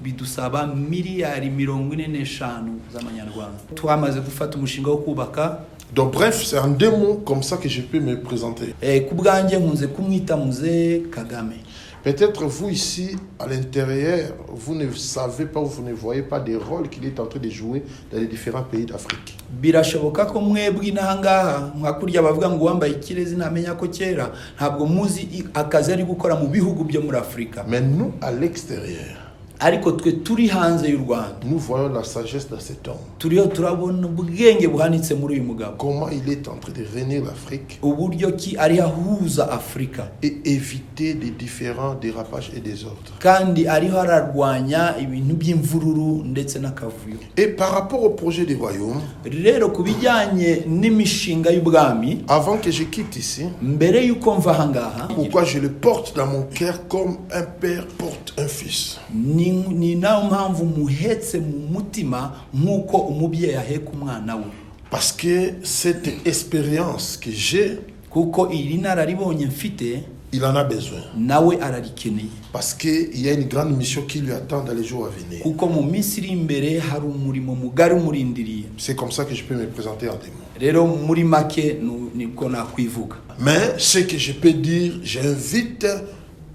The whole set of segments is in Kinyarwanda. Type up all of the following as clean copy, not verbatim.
bidusaba miliyari 45 z'amanyarwanda. Twamaze gufata umushinga wo kubaka. Donc bref, c'est en 2 mots comme ça que je peux me présenter. Ku bwanjye nkunze kumwita Mzee Kagame. Peut-être vous ici, à l'intérieur, vous ne savez pas, vous ne voyez pas des rôles qu'il est en train de jouer dans les différents pays d'Afrique. Birashoboka ko mwebwe inahangaha nkakurya bavuga ngo wambaye ikirezi ntamenya ko kera ntabwo muzi akazi ari gukora mu bihugu byo muri Afrika. Mais nous, à l'extérieur, ariko twe turi hanze y'u Rwanda, nous voyons la sagesse de cet homme. Turiho turabona ubwenge buhanitse muri uyu mugabo. Comment il est en train de réunir l'Afrique. Uburyo ki ari ahuza Afrika. Et éviter des différents dérapages et désordres. Kandi ariho ararwanya ibintu by'imvururu ndetse n'akavuyo. Et par rapport au projet du royaume, rero kubijyanye n'imishinga y'ubwami, avant que je quitte ici, mbere yuko mva hangaha, pourquoi je le porte dans mon cœur comme un père porte un fils. Ni nayo mpamvu muhetse mu mutima nk'uko umubyeyi aheka umwana we. Parce que cette expérience que j'ai, kuko iri nararibonye mfite, il en a besoin. Nawe ararikeneye. Parce qu'il y a une grande mission qui lui attend dans les jours à venir. Kuko mu minsi iri imbere hari umurimo mugari umurindiriye. C'est comme ça que je peux me présenter en 2 mots. Rero muri make niko nakwivuga. Mais ce que je peux dire, j'invite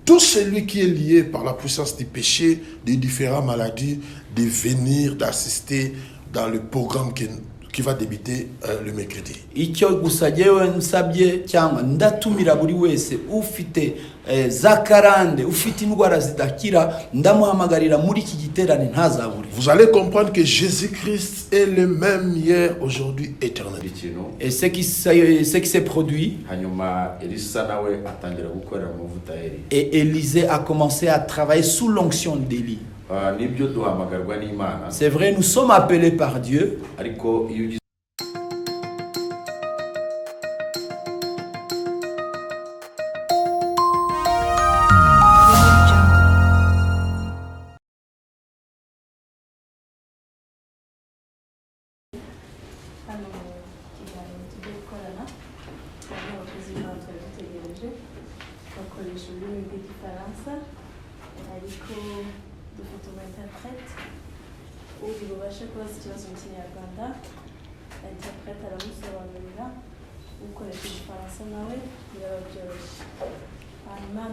tout celui qui est lié par la puissance du péché, des différentes maladies, de venir, d'assister dans le programme qui va débuter le mercredi. Icyo gusa jewe nsabye cyangwa ndatumira buri wese ufite zakarande, ufite indwara zidakira, ndamuhamagarira muri iki giterane ntazabure. Vous allez comprendre que Jésus-Christ est le même hier, aujourd'hui, éternel. Et ce qui s'est produit, et Élisée a commencé à travailler sous l'onction d'Élie. C'est vrai, nous sommes appelés par Dieu.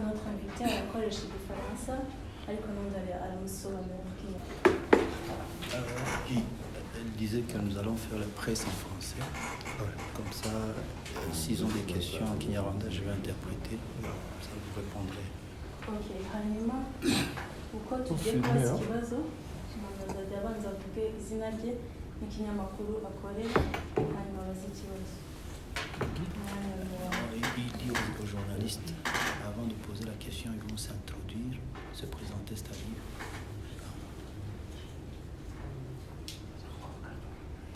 Notre invité à la collège de France, avec Elle disait que nous allons faire la presse en français. Ouais. Comme ça, s'ils ont des questions en Kinyarwanda, je vais interpréter. Ça vous répondrez. Ok, hanyuma uko tugiye kubaza ikibazo nzajya abanza mvuge izina rye n'ikinyamakuru akorera hanyuma baze ikibazo. Il dit aux journalistes, avant de poser la question, ils vont s'introduire, se présenter, c'est-à-dire.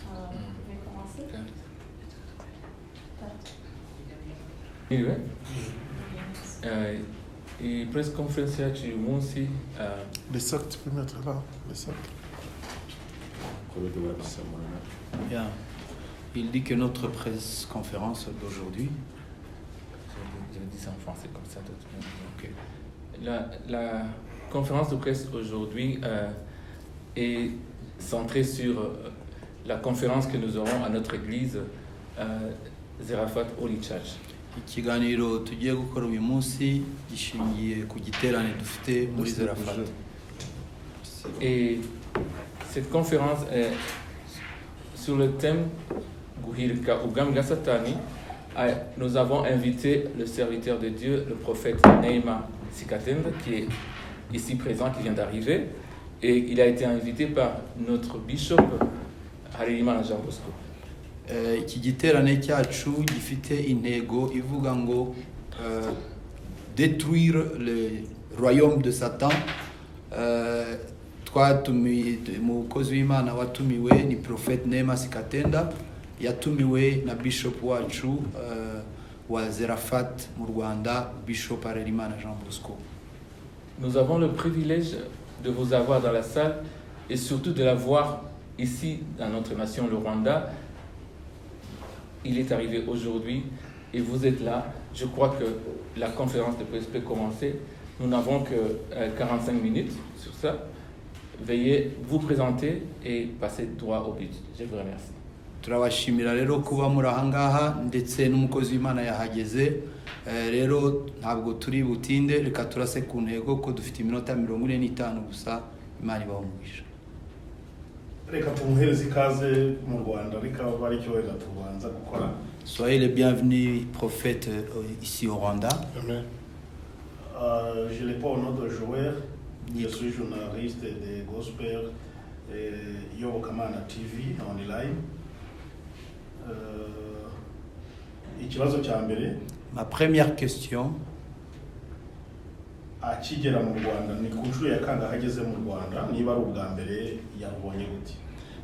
Vous pouvez commencer. Et press conference yacu munsi le sac, tu peux mettre là, le sac. Bien. Il dit que notre presse conférence d'aujourd'hui, je le dis en français comme ça. Okay. La conférence de presse aujourd'hui est centrée sur la conférence que nous aurons à notre église Zarephath Holy Church. Ikiganiro tugiye gukora uyu munsi gishingiye ku giterane dufite muri Zarephath. Et cette conférence est sur le thème Guhirika Ubwami Satani. Nous avons invité le serviteur de Dieu, le prophète Neema Sikatenda, qui est ici présent, qui vient d'arriver, et il a été invité par notre bishop Harerimana Jean Bosco. Iki giterane cyacu gifite intego ivuga ngo détruire le royaume de Satan. Twatumiwe umukozi w'Imana watumiwe ni prophète Neema Sikatenda, yatumiwe na bishop wacu wa Zarephath mu Rwanda, bishop Harerimana Jean Bosco. Nous avons le privilège de vous avoir dans la salle et surtout de la voir ici dans notre nation, le Rwanda. Il est arrivé aujourd'hui et vous êtes là. Je crois que la conférence de presse peut commencer. Nous n'avons que 45 minutes sur ça. veuillez vous présenter et passer droit au but. Je vous remercie. turabashimira rero kuba muri ahangaha ndetse n'umukozi w'Imana yahageze. Rero ntabwo turi butinde, reka turase ku ntego ko dufite iminota 45 gusa. Imana ibahumugisha. Reka tumuhereze ikaze mu Rwanda, reka bari cyo wenda tubanza gukora. Soyez les bienvenus, prophète, ici au Rwanda. Amen. Je l'ai pas au nom de Joël. Je suis journaliste de Gospel Yobokamana TV online. Ikibazo cya mbere, Ma première question, akigera mu Rwanda ni ku nshuro ya kangahe ageze mu Rwanda, niba ari ubwa mbere yabonye gute?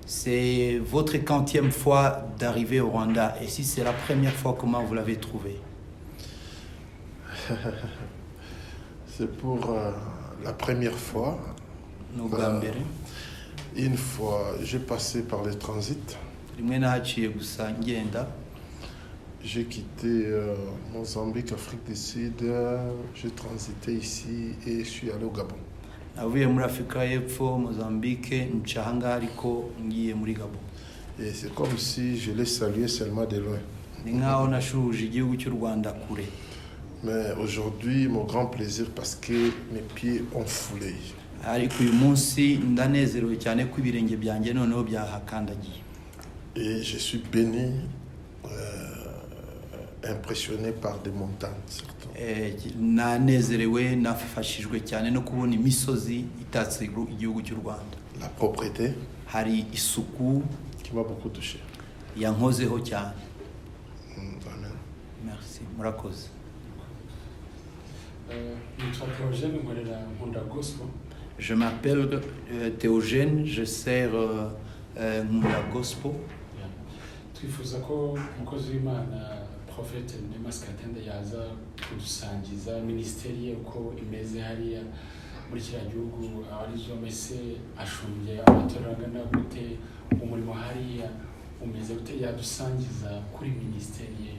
c'est votre 40e fois d'arriver au Rwanda. Et si c'est la première fois, comment vous l'avez trouvé? C'est pour la première fois. Ni ubwa mbere. Une fois, j'ai passé par le transit. Rimwe nahaciye gusa ngenda. J'ai quitté Mozambique, Afrique du Sud. J'ai transité ici et je suis allé au Gabon. Navuye muri Afrika y'Epfo, Mozambique, nca ahangaha ariko ngiye muri Gabon. Et c'est comme si je l'ai salué seulement de loin. Ni nkaho nashuje igihugu cy'u Rwanda kure. Mais aujourd'hui, mon grand plaisir parce que mes pieds ont foulé. Ariko uyu munsi ndanezerewe cyane ko ibirenge byanjye noneho byahakandagiye. Et je suis béni, impressionné par des montagnes surtout. Nanezerewe, nafashijwe cyane no kubona imisozi itatse igihugu cy'u Rwanda. La propreté Hari isuku qui m'a beaucoup touché. yankozeho cyane. Amen. Merci, murakoze. Nitwa Théogène nkorera Nkunda Gospel. Je m'appelle Théogène, je sers Nkunda Gospel. Twifuza ko umukozi w'Imana Prophet Nemas Katenda yaza kudusangiza ministeri ye uko imeze hariya muri kiriya gihugu, abarizo mese ashumbye amatorero angana gute, umurimo hariya umeze gute, yadusangiza kuri ministeri ye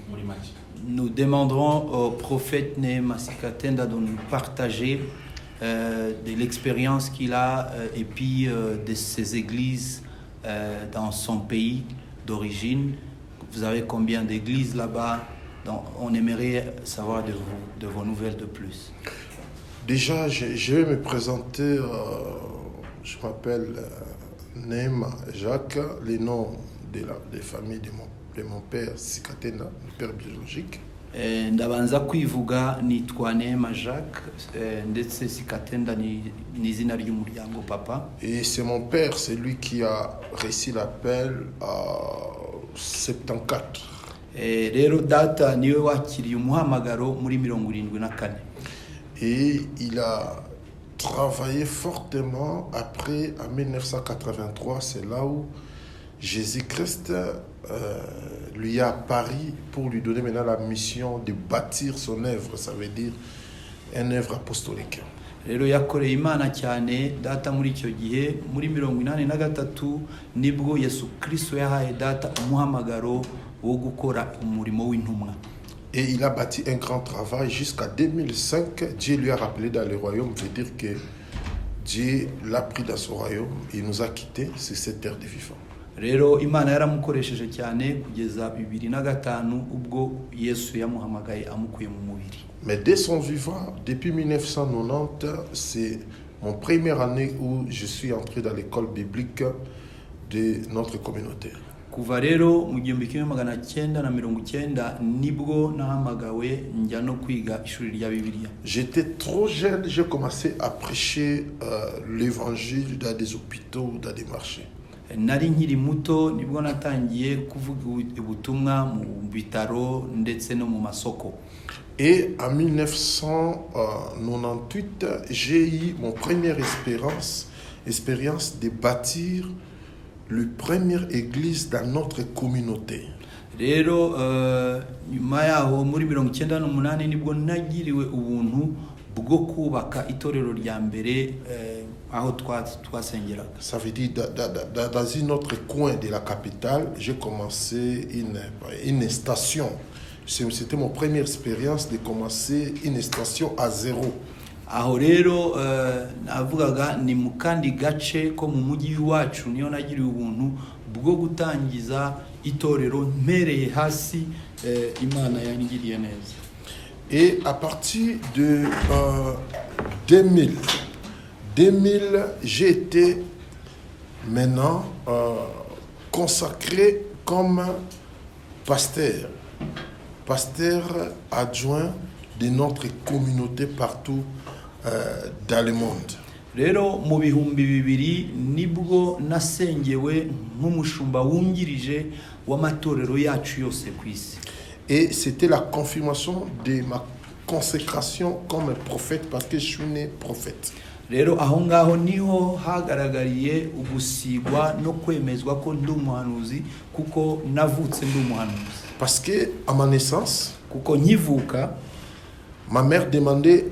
muri make. Nous demanderons au prophète Nemas Katenda de nous partager de l'expérience qu'il a et puis de ses églises dans son pays d'origine. Vous avez combien d'églises là-bas? Donc, on aimerait savoir de vos nouvelles de plus. Déjà, je vais me présenter. Je m'appelle Neema Jacques, le nom de famille de mon père, Sikatenda, le père biologique. Ndabanza kwivuga nitwa Neema Jacques ndetse Sikatenda ni izina ry'umuryango papa. Et c'est mon père, c'est lui qui a réussi l'appel à 74. Rero data niwe wakiriye umuhamagaro muri 74. Et il a travaillé fortement après, en 1983, c'est là où Jésus-Christ lui a apparu pour lui donner maintenant la mission de bâtir son œuvre, ça veut dire une œuvre apostolique. Rero yakoreye Imana cyane data muri icyo gihe muri 83 nibwo Yesu Kristo yahaye data umuhamagaro wo gukora umurimo w'intumwa. Et il a bâti un grand travail jusqu'à 2005. Dieu lui a rappelé dans le royaume, veut dire que Dieu l'a pris dans son royaume. Il nous a quittés sur cette terre de vivants. Rero Imana yaramukoresheje cyane kugeza 2005 ubwo Yesu yamuhamagaye amukuye mu mubiri. Mais dès son vivant, depuis 1990, c'est mon première année où je suis entré dans l'école biblique de notre communauté. Kuva rero mu 1990 nibwo nahamagawe njya no kwiga ishuri rya Bibiliya. J'étais trop jeune, j'ai commencé à prêcher l'évangile dans des hôpitaux, dans des marchés. Nari nkiri muto nibwo natangiye kuvuga ubutumwa mu bitaro ndetse no mu masoko. Et en 1998, j'ai eu mon première expérience de bâtir la première église dans notre communauté. Rero nyuma yaho muri 98 nibwo nagiriwe ubuntu bwo kubaka itorero rya mbere aho twasengeraga. Ça veut dire dans un autre coin de la capitale, j'ai commencé une station. C'était mon première expérience de commencer une station à zéro. aho rero navugaga ni mu kandi gace ko mu mujyi wacu niyo nagiriye ubuntu bwo gutangiza itorero mpereye hasi Imana yangiriye neza. Et à partir de 2000, j'ai été maintenant consacré comme pasteur adjoint de notre communauté partout dans le monde. Rero mu bihumbi bibiri nibwo nasengewe nk'umushumba wungirije w'amatorero yacu yose ku isi. Et c'était la confirmation de ma consécration comme prophète parce que je suis né prophète. Rero aho ngaho niho hagaragariye ugusigwa no kwemezwa ko ndi umuhanuzi kuko navutse ndi umuhanuzi. Parce que à ma naissance, kuko nkivuka, ma mère demandait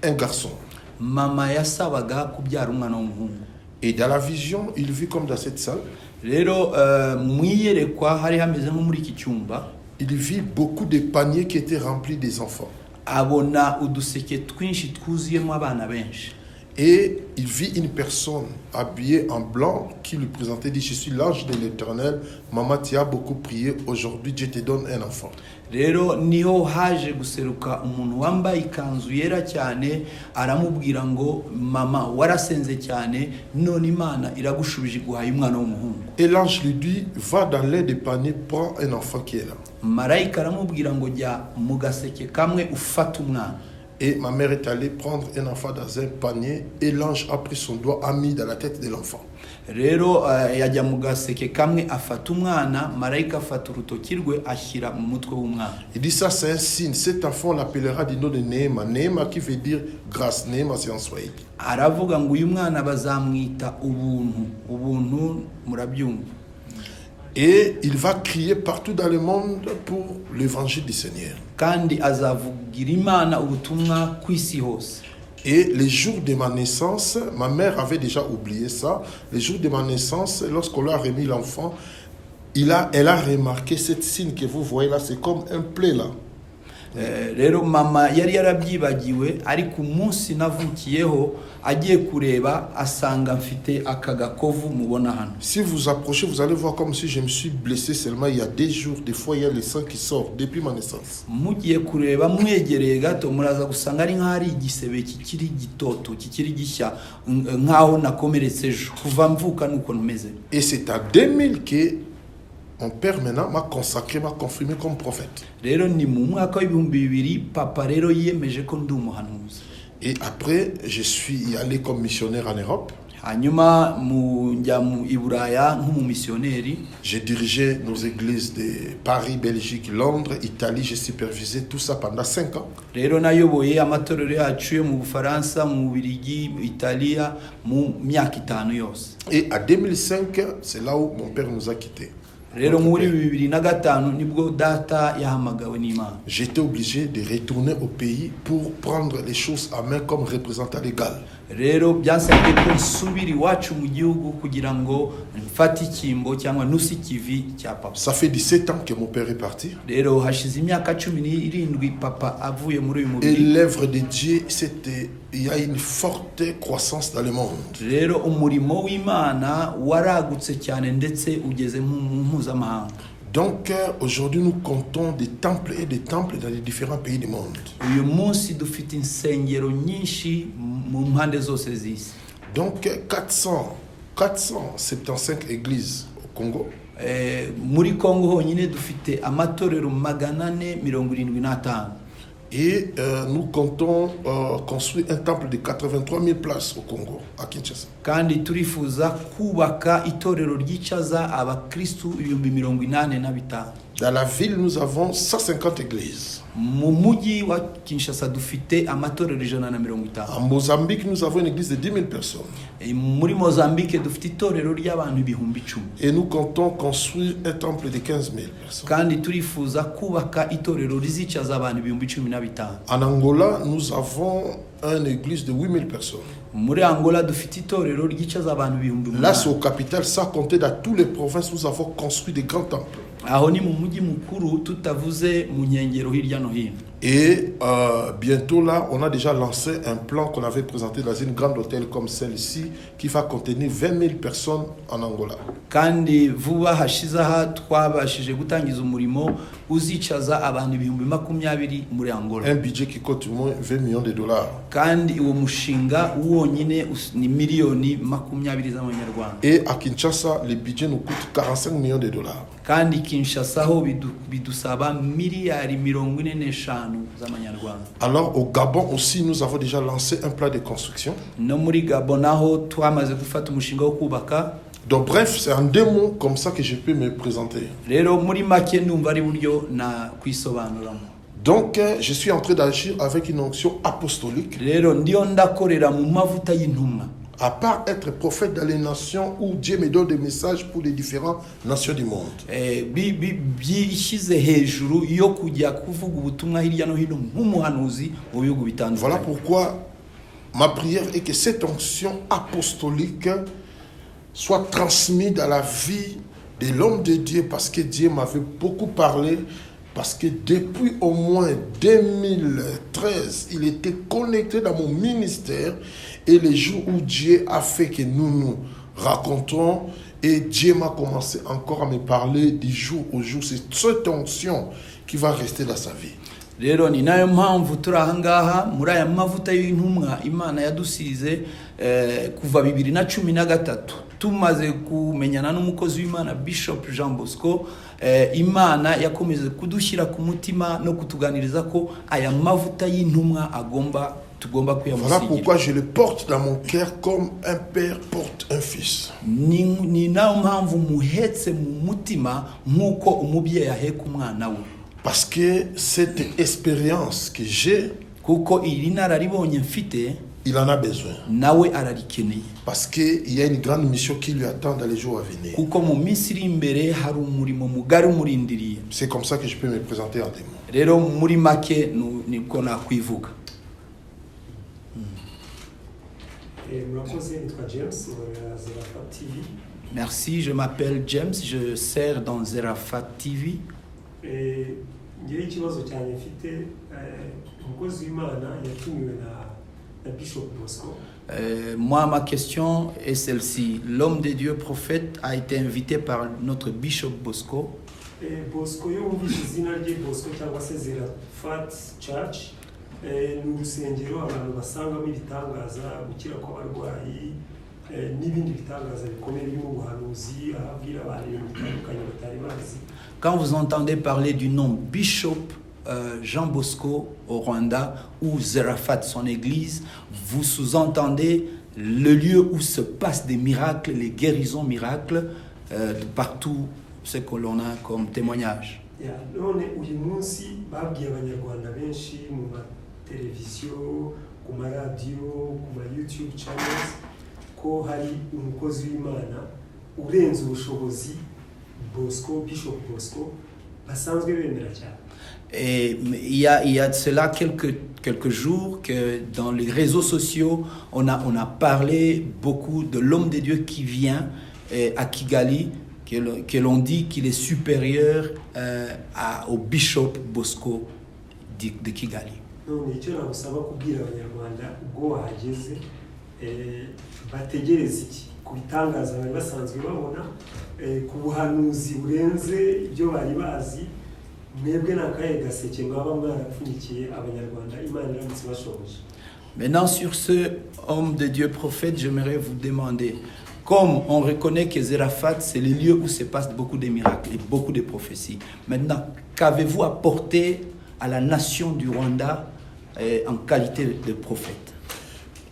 un garçon. Mama yasabaga kubyara umwana w'umuhungu. Et dans la vision, il vit comme dans cette salle. Rero mwiyerekwa hari hameze nko muri iki cyumba. Il vit beaucoup de paniers qui étaient remplis des enfants. Abona uduseke twinshi twuzuyemo abana benshi. Et il vit une personne habillée en blanc qui lui présentait, dit, je suis l'ange de l'Éternel, maman tu as beaucoup prié, aujourd'hui Dieu te donne un enfant. Rero niho haje guseruka umuntu wambaye ikanzu yera cyane aramubwira ngo mama warasenze cyane none Imana iragushubije guhaye umwana w'umuhungu. Et l'ange lui dit, va dans l'air des paniers, prends un enfant qui est là. Marayika aramubwira ngo jya mu gaseke kamwe ufata umwana. Et ma mère est allée prendre un enfant dans un panier et l'ange a pris son doigt, a mis dans la tête de l'enfant. Rero yajya mu gaseke kamwe afata umwana, marayika afata urutoki rwe ashyira mu mutwe w'umwana. Il dit ça c'est un signe, cet enfant l'appellera du nom de Néhéma. Néhéma qui veut dire grâce, Néhéma c'est en Swahili. Aravuga ngo uyu mwana bazamwita ubuntu murabyumva. Et il va crier partout dans le monde pour l'évangile du Seigneur. Kandi azavugira Imana ubutumwa ku isi hose. Et les jours de ma naissance, ma mère avait déjà oublié ça. Les jours de ma naissance, lorsqu'on lui a remis l'enfant, elle a remarqué cette signe que vous voyez là, c'est comme un plat là. Rero mama yari yarabyibagiwe ariko umunsi navukiyeho agiye kureba asanga mfite akagakovu mubona hano. Si vous approchez, vous allez voir comme si je me suis blessé seulement il y a des jours. Des fois, il y a le sang qui sort depuis ma naissance. Mugiye kureba mwegereye gato muraza gusanga ari nk'ari igisebe kikiri gitoto kikiri gishya nkaho nakomeretse ejo kuva mvuka nuko ntumeze. Et c'est à 2000 que mon père maintenant m'a consacré, m'a confirmé comme prophète. Rero ni mu mwaka w'ibihumbi bibiri papa rero yemeje ko ndi umuhanuzi. Et après, je suis allé comme missionnaire en Europe. Hanyuma njya mu Iburaya nk'umumissionnaire. J'ai dirigé nos églises de Paris, Belgique, Londres, Italie. J'ai supervisé tout ça pendant 5 ans. Rero nayoboye amatorero yacu yo mu Bufaransa, mu Bubiligi, Italia mu myaka 5 yose. Et à 2005, c'est là où mon père nous a quittés. Rero muri 2005 nibwo data yahamagawe n'Imana. J'étais obligé de retourner au pays pour prendre les choses en main comme représentant légal. Rero byansabye ko nsubira iwacu mu gihugu kugira ngo mfate ikimbo cyangwa nusikivi cya papa. Ça fait 17 ans que mon père est parti. Rero hashize imyaka 17 papa avuye muri uyu Et mubiri. l'œuvre de Dieu, il y a une forte croissance dans le monde. Rero umurimo w'Imana waragutse cyane ndetse ugeze mu mpuzamahanga. Donc aujourd'hui nous comptons des temples et des temples dans les différents pays du monde. Uyu munsi dufite insengero nyinshi mu mpande zose z'isi. Donc 475 églises au Congo. Muri Congo honyine dufite amatorero 475. Et nous comptons construire un temple de 83 000 places au Congo, à Kinshasa. Kandi turifuza kubaka itorero ryicaza abakristu 85. Dans la ville, nous avons 150 églises. Mu mujyi wa Kinshasa dufite amatorero 150. En Mozambique, nous avons une église de 10 000 personnes. Muri Mozambique dufite itorero ry'abantu 10,000. Et nous comptons construire un temple de 15 000 personnes. Kandi turifuza kubaka itorero rizicaza abantu 15,000. En Angola, nous avons une église de 8 000 personnes. Muri Angola dufite itorero ryicaza abantu 8,000. Là, c'est au capital, ça comptait dans toutes les provinces, nous avons construit des grands temples. aho ni mu mujyi mukuru tutavuze mu nkengero hirya no hino. Et bientôt là, on a déjà lancé un plan qu'on avait présenté dans une grande hôtel comme celle-ci qui va contenir 20 000 personnes en Angola. Kandi vuba hashize aha twabashije gutangiza umurimo uzicaza abantu 20,000 muri Angola. Un budget qui coûte au moins 20 millions de dollars. Kandi uwo mushinga wonyine ni miliyoni 20 z'amanyarwanda. Et à Kinshasa, le budget nous coûte 45 millions de dollars. Kandi Kinshasa ho bidusaba miliyari 45 z'amanyarwanda. Alors au Gabon aussi, nous avons déjà lancé un plan de construction. No muri Gabon naho twamaze gufata umushinga wo kubaka. Donc bref, c'est en 2 mots comme ça que je peux me présenter. Rero muri make ndumva ari buryo na kwisobanuramo. Donc je suis en train d'agir avec une onction apostolique. Rero ndiyo ndakorera mu mavuta y'intumwa. À part être prophète dans les nations où Dieu me donne des messages pour les différentes nations du monde. Byishyize hejuru yo kujya kuvuga ubutumwa hirya no hino nk'umuhanuzi mu bihugu bitandukanye. Voilà pourquoi ma prière est que cette onction apostolique soit transmise dans la vie de l'homme de Dieu, parce que Dieu m'avait beaucoup parlé, parce que depuis au moins 2013, il était connecté dans mon ministère. Et les jours où Dieu a fait que nous nous racontons, et Dieu m'a commencé encore à me parler du jour au jour. C'est cette onction qui va rester dans sa vie. Rero ni nayo mpamvu turi ahangaha muri aya mavuta y'intumwa Imana yadusize kuva 2013 tumaze kumenyana n'umukozi w'Imana Bishop Jean Bosco. Imana yakomeze kudushyira ku mutima no kutuganiriza ko aya mavuta y'intumwa tugomba Voilà pourquoi je le porte dans mon cœur comme un père porte un fils. Ni nayo mpamvu muhetse mu mutima nk'uko umubyeyi aheka umwana we. Parce que cette expérience que j'ai, kuko iri nararibonye mfite, il en a besoin. Nawe ararikeneye. Parce qu'il y a une grande mission qui lui attend dans les jours à venir. Kuko mu minsi iri imbere hari umurimo mugari umurindiriye. C'est comme ça que je peux me présenter en des mots. Rero muri make niko nakwivuga. Merci, je m'appelle James, je sers dans Zerafat TV. Moi, ma question est celle-ci. L'homme de Dieu prophète a été invité par notre Bishop Bosco. Bosco, Bosco Church. Ni urusengero abantu basangamo ibitangaza, gukira kw'abarwayi n'ibindi bitangaza bikomeye birimo ubuhanuzi, ababwira abantu ibintu bitandukanye batari bazi. Quand vous entendez parler du nom Bishop Jean Bosco au Rwanda ou Zerafat son église, vous sous-entendez le lieu où se passent des miracles, les guérisons miracles de partout ce que l'on a comme témoignage. None uyu munsi babwiye abanyarwanda benshi mu televiziyo, ku maradiyo, ku ma YouTube channels ko hari umukozi w'Imana urenze ubushobozi Bosco, Bishop Bosco basanzwe bemera cyane. Et il y a de cela quelques jours que dans les réseaux sociaux on a parlé beaucoup de l'homme de Dieu qui vient à Kigali, que l'on dit qu'il est supérieur au Bishop Bosco de Kigali. None icyo nagusaba kubwira abanyarwanda ubwo wahageze bategereza iki ku bitangaza bari basanzwe babona, ku buhanuzi burenze ibyo bari bazi, mwebwe n'akahe gaseke mwaba mwarapfunyikiye abanyarwanda Imana iramutse bashoboje. Maintenant sur ce homme de Dieu prophète, j'aimerais vous demander, comme on reconnaît que Zerafat c'est le lieu où se passent beaucoup de miracles et beaucoup de prophéties, maintenant qu'avez-vous apporté à la nation du Rwanda en qualité de prophète?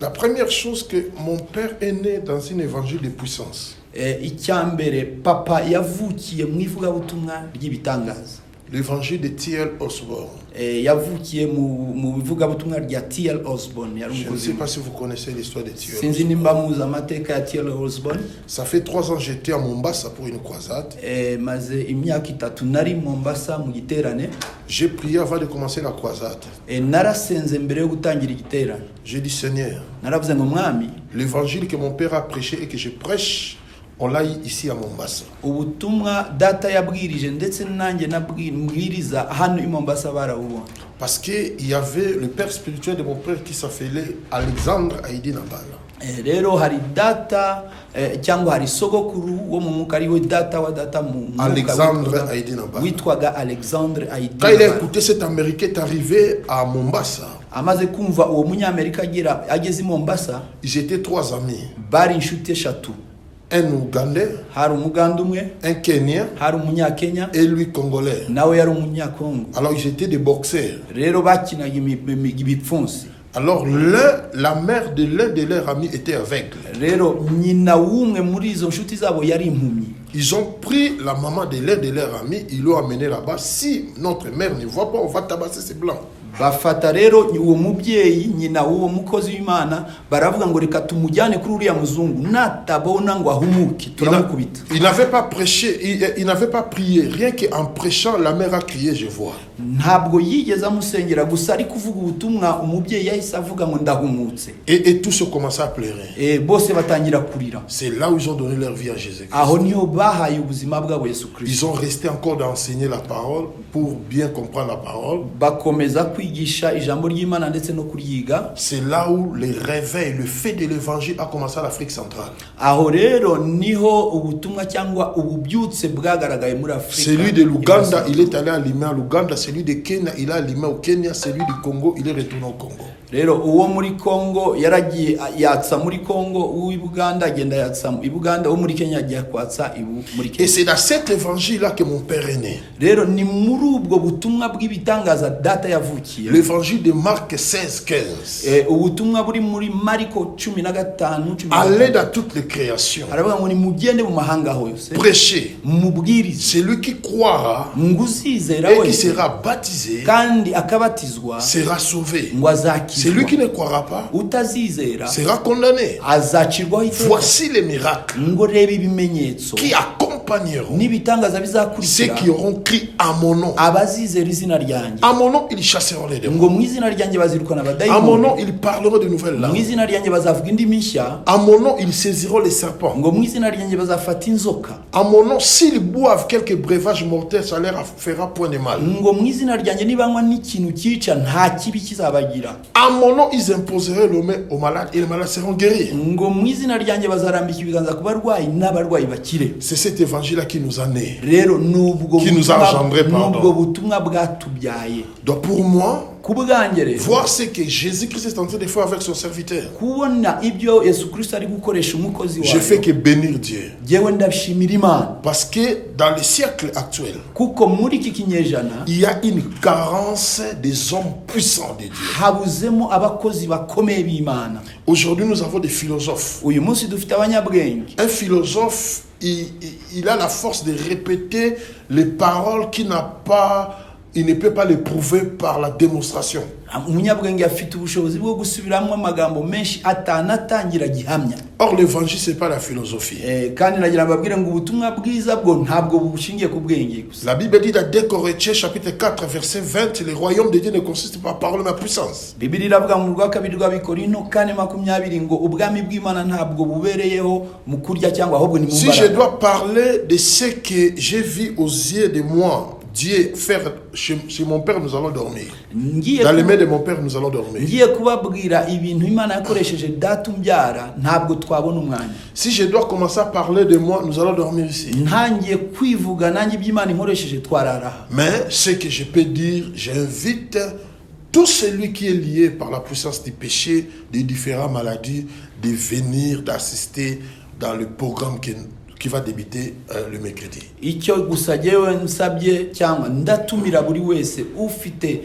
La première chose, que mon père est né dans une évangile de puissance. Icyambere papa yavukiye mu ivugabutumwa ry'ibitangaza. L'évangile de T.L. Osborne. Yavukiye mu ivugabutumwa rya T.L. Osborne. Je ne sais pas si vous connaissez l'histoire de T.L. Sinzi nimba muzi amateka ya T.L. Osborne. Ça fait 3 ans que j'étais à Mombasa pour une croisade. Maze imyaka 3 nari Mombasa mu giterane. J'ai prié avant de commencer la croisade. Narasenze mbere yo gutangira igiterane. J'ai dit Seigneur, naravuze ngo mwami, l'évangile que mon père a prêché et que je prêche On l'a eu ici à Mombasa. ubutumwa data yabwirije ndetse nanjye nabwiriza hano i Mombasa barawubona. Parce qu'il y avait le père spirituel de mon père qui s'appelait Alexandre Aïdi Nabala. Rero hari data cyangwa hari sogokuru wo mu mwuka ari we data wa data mu Alexandre Aïdi Nabala. witwaga Alexandre Aïdi Quand il a Nabala. écouté cet Américain est arrivé à Mombasa, amaze kumva uwo munyamerika ageze i Mombasa, ils étaient 3 amis. bari inshuti eshatu. Un Ougandais, Hari umuganda umwe, un Kenyan hari umunyakenya, et lui Congolais. nawe yari umunyakongo. Alors ils étaient des boxeurs. Rero bakinaga ibipfunsi. Alors la mère de l'un de leurs amis était aveugle. Rero nyina w'umwe muri izo nshuti zabo yari impumyi. Ils ont pris la maman de l'un de leurs amis, ils l'ont amené là-bas. Si notre mère ne voit pas, on va tabasser ces blancs. Bafata rero uwo mubyeyi nyina w'uwo mukozi w'Imana baravuga ngo reka tumujyane kuri uriya muzungu natabona ngo ahumuke turamukubita. Il n'avait pas prêché, il n'avait pas prié. Rien qu'en prêchant, la mère a crié, je vois. Ntabwo yigeze amusengera gusa ari kuvuga ubutumwa umubyeyi yahise avuga ngo ndahumutse. Et tous se commençaient à pleurer. Bose batangira kurira. C'est là où ils ont donné leur vie à Jésus-Christ. Aho niho bahaye ubuzima bwabo Yesu Kristo. Ils ont resté encore d'enseigner la parole pour bien comprendre la parole. Bakomeza kwigisha ijambo ry'Imana ndetse no kuryiga. C'est là où le réveil, le fait de l'évangile a commencé à l'Afrique centrale. Aho rero niho ubutumwa cyangwa ububyutse bwagaragaye muri Afrika. Celui de l'Ouganda, il est allé à Lima, l'Ouganda. Celui de Kenya, il est allé au Kenya. Celui du Congo, il est retourné au Congo. Rero uwo muri Congo yaragiye yatsa muri Congo, uwi Buganda agenda yatsa i Buganda, uwo muri Kenya agiye kwatsa muri Kenya. Et c'est dans cet évangile-là que mon père est né. Rero ni muri ubwo butumwa bw'ibitangaza data yavukiye. L'évangile de Marc 16-15. Ubutumwa buri muri Mariko 15:15. Allez dans toutes les créations. Aravuga ngo ni mugende mu mahanga hose. Prêchez. Mubwirize. Celui qui croira Nguzizera et qui wese sera baptisé kandi akabatizwa sera sauvé. ngo azakizwa. Celui qui ne croira pas utazizera sera condamné. azacirwaho iteka. Voici les miracles ngo reba ibimenyetso qui accompagneront n'ibitangaza ceux bizakurikira qui auront crié à mon nom. abazizera izina ryanjye. À mon nom, ils chasseront les démons. ngo mu izina ryanjye bazirukana À mon abadayimoni. nom, ils parleront de nouvelles mu langues. izina ryanjye bazavuga indimi nshya. À mon nom, ils saisiront les serpents. ngo mu izina ryanjye bazafata inzoka. À mon nom, s'ils boivent quelques breuvages mortels, ça leur fera point de mal. ngo mu izina ryanjye nibanywa n'ikintu cyica nta kibi kizabagira. À mon nom, ils imposeraient le main aux malades et les malades seront guéris. ngo mu izina ryanjye bazarambika ibiganza ku barwayi n'abarwayi bakire. C'est cet évangile-là qui nous a nés. Rero nubwo Qui nous a engendré, pardon. nubwo butumwa bwatubyaye. Donc pour moi, ku bwanjye rero voir ce que Jésus-Christ est en train de faire avec son serviteur, kubona ibyo Yesu Kristo ari gukoresha umukozi je fais wawe, que bénir Dieu. jyewe ndabishimira Imana Parce que dans le siècle actuel, kuko muri iki kinyejana il y a une carence des hommes puissants de Dieu. habuzemo abakozi bakomeye b'Imana. Aujourd'hui, nous avons des philosophes. uyu munsi dufite abanyabwenge. Un philosophe, il a la force de répéter les paroles qu'il n'a pas, il ne peut pas les prouver par la démonstration. umunyabwenge afite ubushobozi bwo gusubiramo amagambo menshi atanatangira gihamya. Or, l'évangile, ce n'est pas la philosophie. kandi nagira mbabwire ngo ubutumwa bwiza bwo ntabwo bushingiye ku bwenge gusa. La Bible dit dans 2 Corinthiens chapitre 4 verset 20, le royaume de Dieu ne consiste pas par ma puissance. Bibiliya iravuga mu rwa kabiri rwa Bikorinto 4:20 ngo ubwami bw'Imana ntabwo bubereyeho mu kurya cyangwa ahubwo ni mu Si je mbaraga. dois parler de ce que j'ai vu aux yeux de moi, Dieu faire chez mon père, nous allons dormir. Dans les mains de mon père, nous allons dormir. ngiye kubabwira ibintu Imana yakoresheje data umbyara ntabwo twabona umwanya. Si je dois commencer à parler de moi, nous allons dormir ici. ntangiye kwivuga nanjye iby'Imana inkoresheje twarara. Mais ce que je peux dire, j'invite tout celui qui est lié par la puissance du péché, des différentes maladies, de venir, d'assister dans le programme qui va débuter le mercredi. icyo gusa jyewe nsabye cyangwa ndatumira buri wese ufite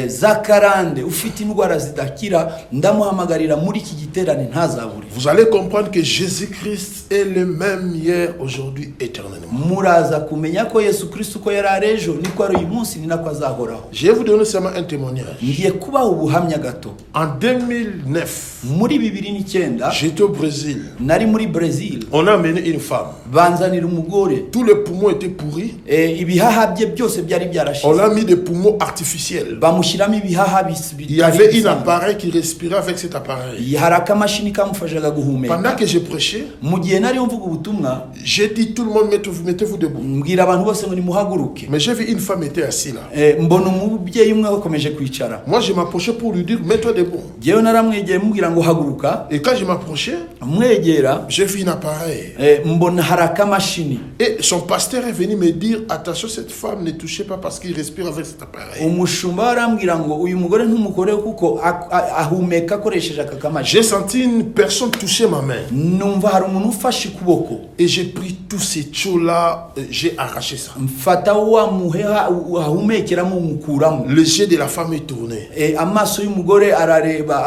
zakarande ufite indwara zidakira ndamuhamagarira muri iki giterane ntazabure. Vous allez comprendre que Jésus-Christ est le même hier, aujourd'hui, éternellement. muraza kumenya ko Yesu Kristo uko yari ari ejo niko ari uyu munsi ni nako azahoraho. Je vais vous donner seulement un témoignage. ngiye kubaha ubuhamya gato. En 2009, muri 2009 j'étais au Brésil. nari muri Brazil. On a amené une femme. banzanira umugore. Tous les poumons étaient pourris. ibihaha bye byose byari On byarashize. a mis des poumons artificiels. bamushyiramo ibihaha Il y avait un appareil qui respirait avec cet appareil. hari akamashini kamufashaga guhumeka. Pendant que je prêchais, mu gihe nari mvuga ubutumwa j'ai dit tout le monde mettez-vous debout. mbwira abantu bose ngo nimuhaguruke. Mais j'ai vu une femme était assise là. Mbona umubyeyi umwe akomeje kwicara. Moi je m'approchais pour lui dire mets-toi debout. Jewe naramwegeye mubwira ngo haguruka. Et quand je m'approchais, mwegera j'ai vu un appareil. mbona hari akamashini. Et son pasteur est venu me dire attention, cette femme ne touchez pas parce qu'il respire avec cet appareil. umushumba arambwira ngo uyu mugore ntumukore kuko ahumeka akoresheje aka kamashini. J'ai senti une personne toucher ma main. numva hari umuntu ufashe ukuboko. Et j'ai pris tous ces tchou là, j'ai arraché ça. mfata wa muheha ahumekeramo umukuramo. Le jet de la femme est tourné. amaso y'umugore arareba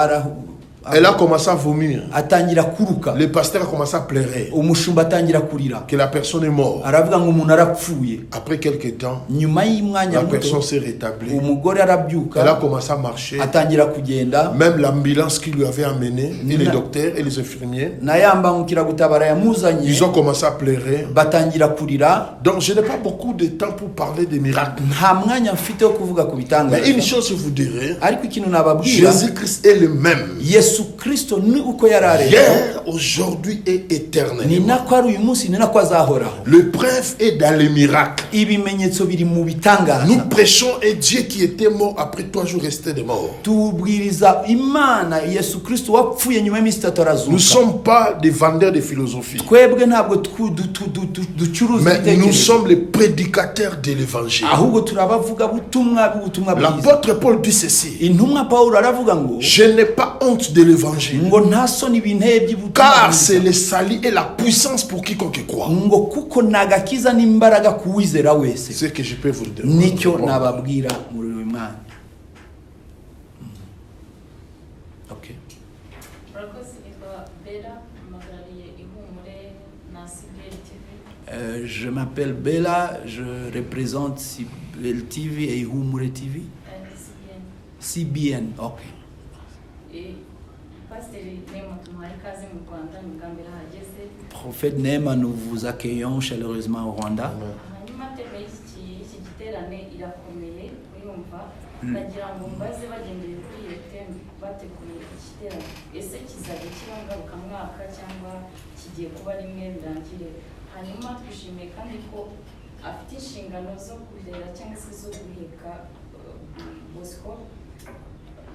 Elle a commencé à vomir. atangira kuruka. Le pasteur a commencé à pleurer. umushumba atangira kurira. Que la personne est morte. aravuga ngo umuntu arapfuye. Après quelques temps, nyuma y'umwanya la personne s'est rétablie. umugore arabyuka. Elle a commencé à marcher. atangira kugenda. Même l'ambulance qui lui avait amené, et les docteurs et les infirmiers, na yambangukiragutabara yamuzanye. ils ont commencé à pleurer. batangira kurira. Donc je n'ai pas beaucoup de temps pour parler des miracles. nta mwanya mfite wo kuvuga ku bitangaza. Mais une chose je vous dirai, ariko ikintu nababwira, Jésus-Christ est le même. Yesu Kristo ni uko yarare. Hier, aujourd'hui et ni éternellement. nako ari uyu munsi ni nako azahoraho. Le preuve est dans les miracles. ibimenyetso biri mu bitangaza. Nous prêchons un Dieu qui était mort après 3 jours resté de mort. tubwiriza Imana Yesu Kristo wapfuye nyuma y'iminsi 3 arazuka. Nous ne sommes pas des vendeurs de philosophie. twebwe ntabwo ducuruza Mais nous ibitekerezo. sommes les prédicateurs de l'évangile. ahubwo turabavuga butumwa bwiza. L'apôtre Paul dit ceci. intumwa Pawulo aravuga ngo Je n'ai pas honte de l'évangile. ngo nta soni binteye by'ubutumwa Car bwiza. c'est le salut et la puissance pour quiconque croit. ngo kuko nagakiza n'imbaraga kuwizera wese. C'est ce que je peux vous dire. nicyo nababwira muri uyu mwanya. Okay. Murakoze, nitwa Bella, mpagarariye Ihumure na CBL TV. Je m'appelle Bella, je représente CBL TV et Ihumure TV. CBN, ok. Pasiteri Neema tumuhaye ikaze mu Rwanda, ni bwa mbere ahageze. Prophète Neema, nous vous accueillons chaleureusement au Rwanda. Hanyuma teme y'iki giterane irakomeye uyumva, nagira ngo mbaze bagendeye kuri iyo teme bateguye igiterane, ese kizajya kiba ngarukamwaka cyangwa kigiye kuba rimwe birangire. Hanyuma twishimiye kandi ko afite inshingano zo kurera cyangwa se zo guheka Bosco.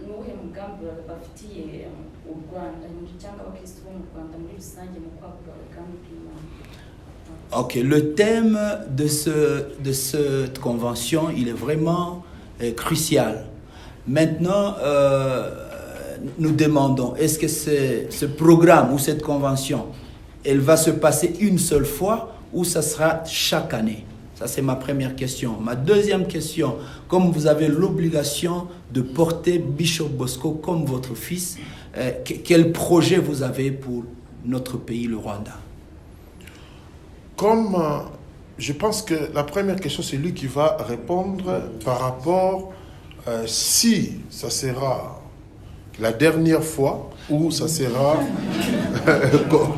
Nuhe mugambi bafitiye u Rwanda cyangwa abakristo bo mu Rwanda muri rusange mu kwagura ubugambi bw'Imana? Ok, le thème de cette convention, il est vraiment crucial. Maintenant, nous demandons, est-ce que ce programme ou cette convention, elle va se passer une seule fois ou ça sera chaque année? Ça, c'est ma première question. Ma deuxième question, comme vous avez l'obligation de porter Bishop Bosco comme votre fils, quel projet vous avez pour notre pays, le Rwanda? Comme je pense que la première question, c'est lui qui va répondre par rapport si ça sera la dernière fois ou ça sera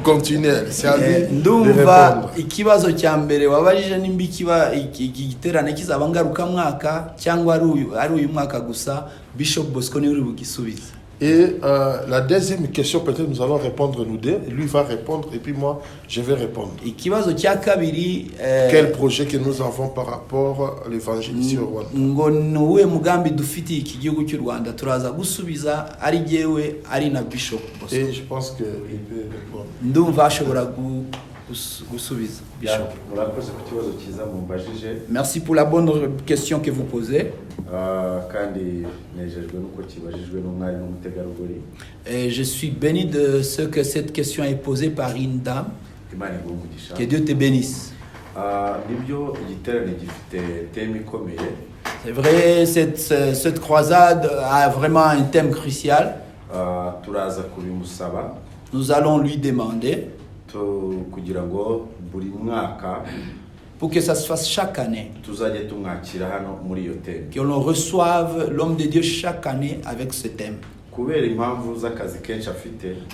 continuel. C'est à lui de répondre. Ikibazo cya mbere wabajije nimba iki giterane kizaba ngarukamwaka cyangwa ari uyu mwaka gusa. Bishop Bosco ni uri bugisubize. Et la deuxième question, peut-être nous allons répondre nous deux. Lui va répondre et puis moi, je vais répondre. Ikibazo cya kabiri, quel projet que nous avons par rapport à l'évangile ici au Rwanda? ngo nuwe mugambi dufitiye iki gihugu cy'u Rwanda, turaza gusubiza ari jewe ari na Bishop Bosco. Et je pense que il peut répondre. Ndumva ashobora gusubiza Bishop. Merci pour la bonne question que vous posez. Et je suis béni de ce que cette question est posée par une dame. Que Dieu te bénisse. C'est vrai, cette croisade a vraiment un thème crucial. Nous allons lui demander pour que ça se fasse chaque année, que l'on reçoive l'homme de Dieu chaque année avec ce thème.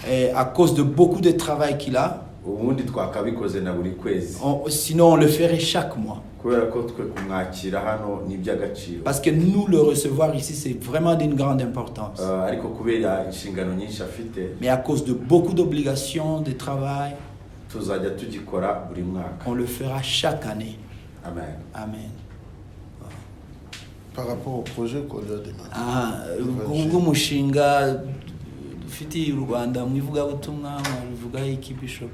Et à cause de beaucoup de travail qu'il a, ubundi twakabikoze na buri kwezi Sinon, on le ferait chaque mois. kubera ko twe kumwakira hano ni iby'agaciro Parce que nous, le recevoir ici, c'est vraiment d'une grande importance. ariko kubera inshingano nyinshi afite Mais à cause de beaucoup d'obligations, de travail, tuzajya tugikora buri mwaka. on le fera chaque année. Amen. Amen. Par rapport au projet qu'on lui a demandé. Bw'umushinga dufitiye u Rwanda mu ivugabutumwa bivuga iki Bishop?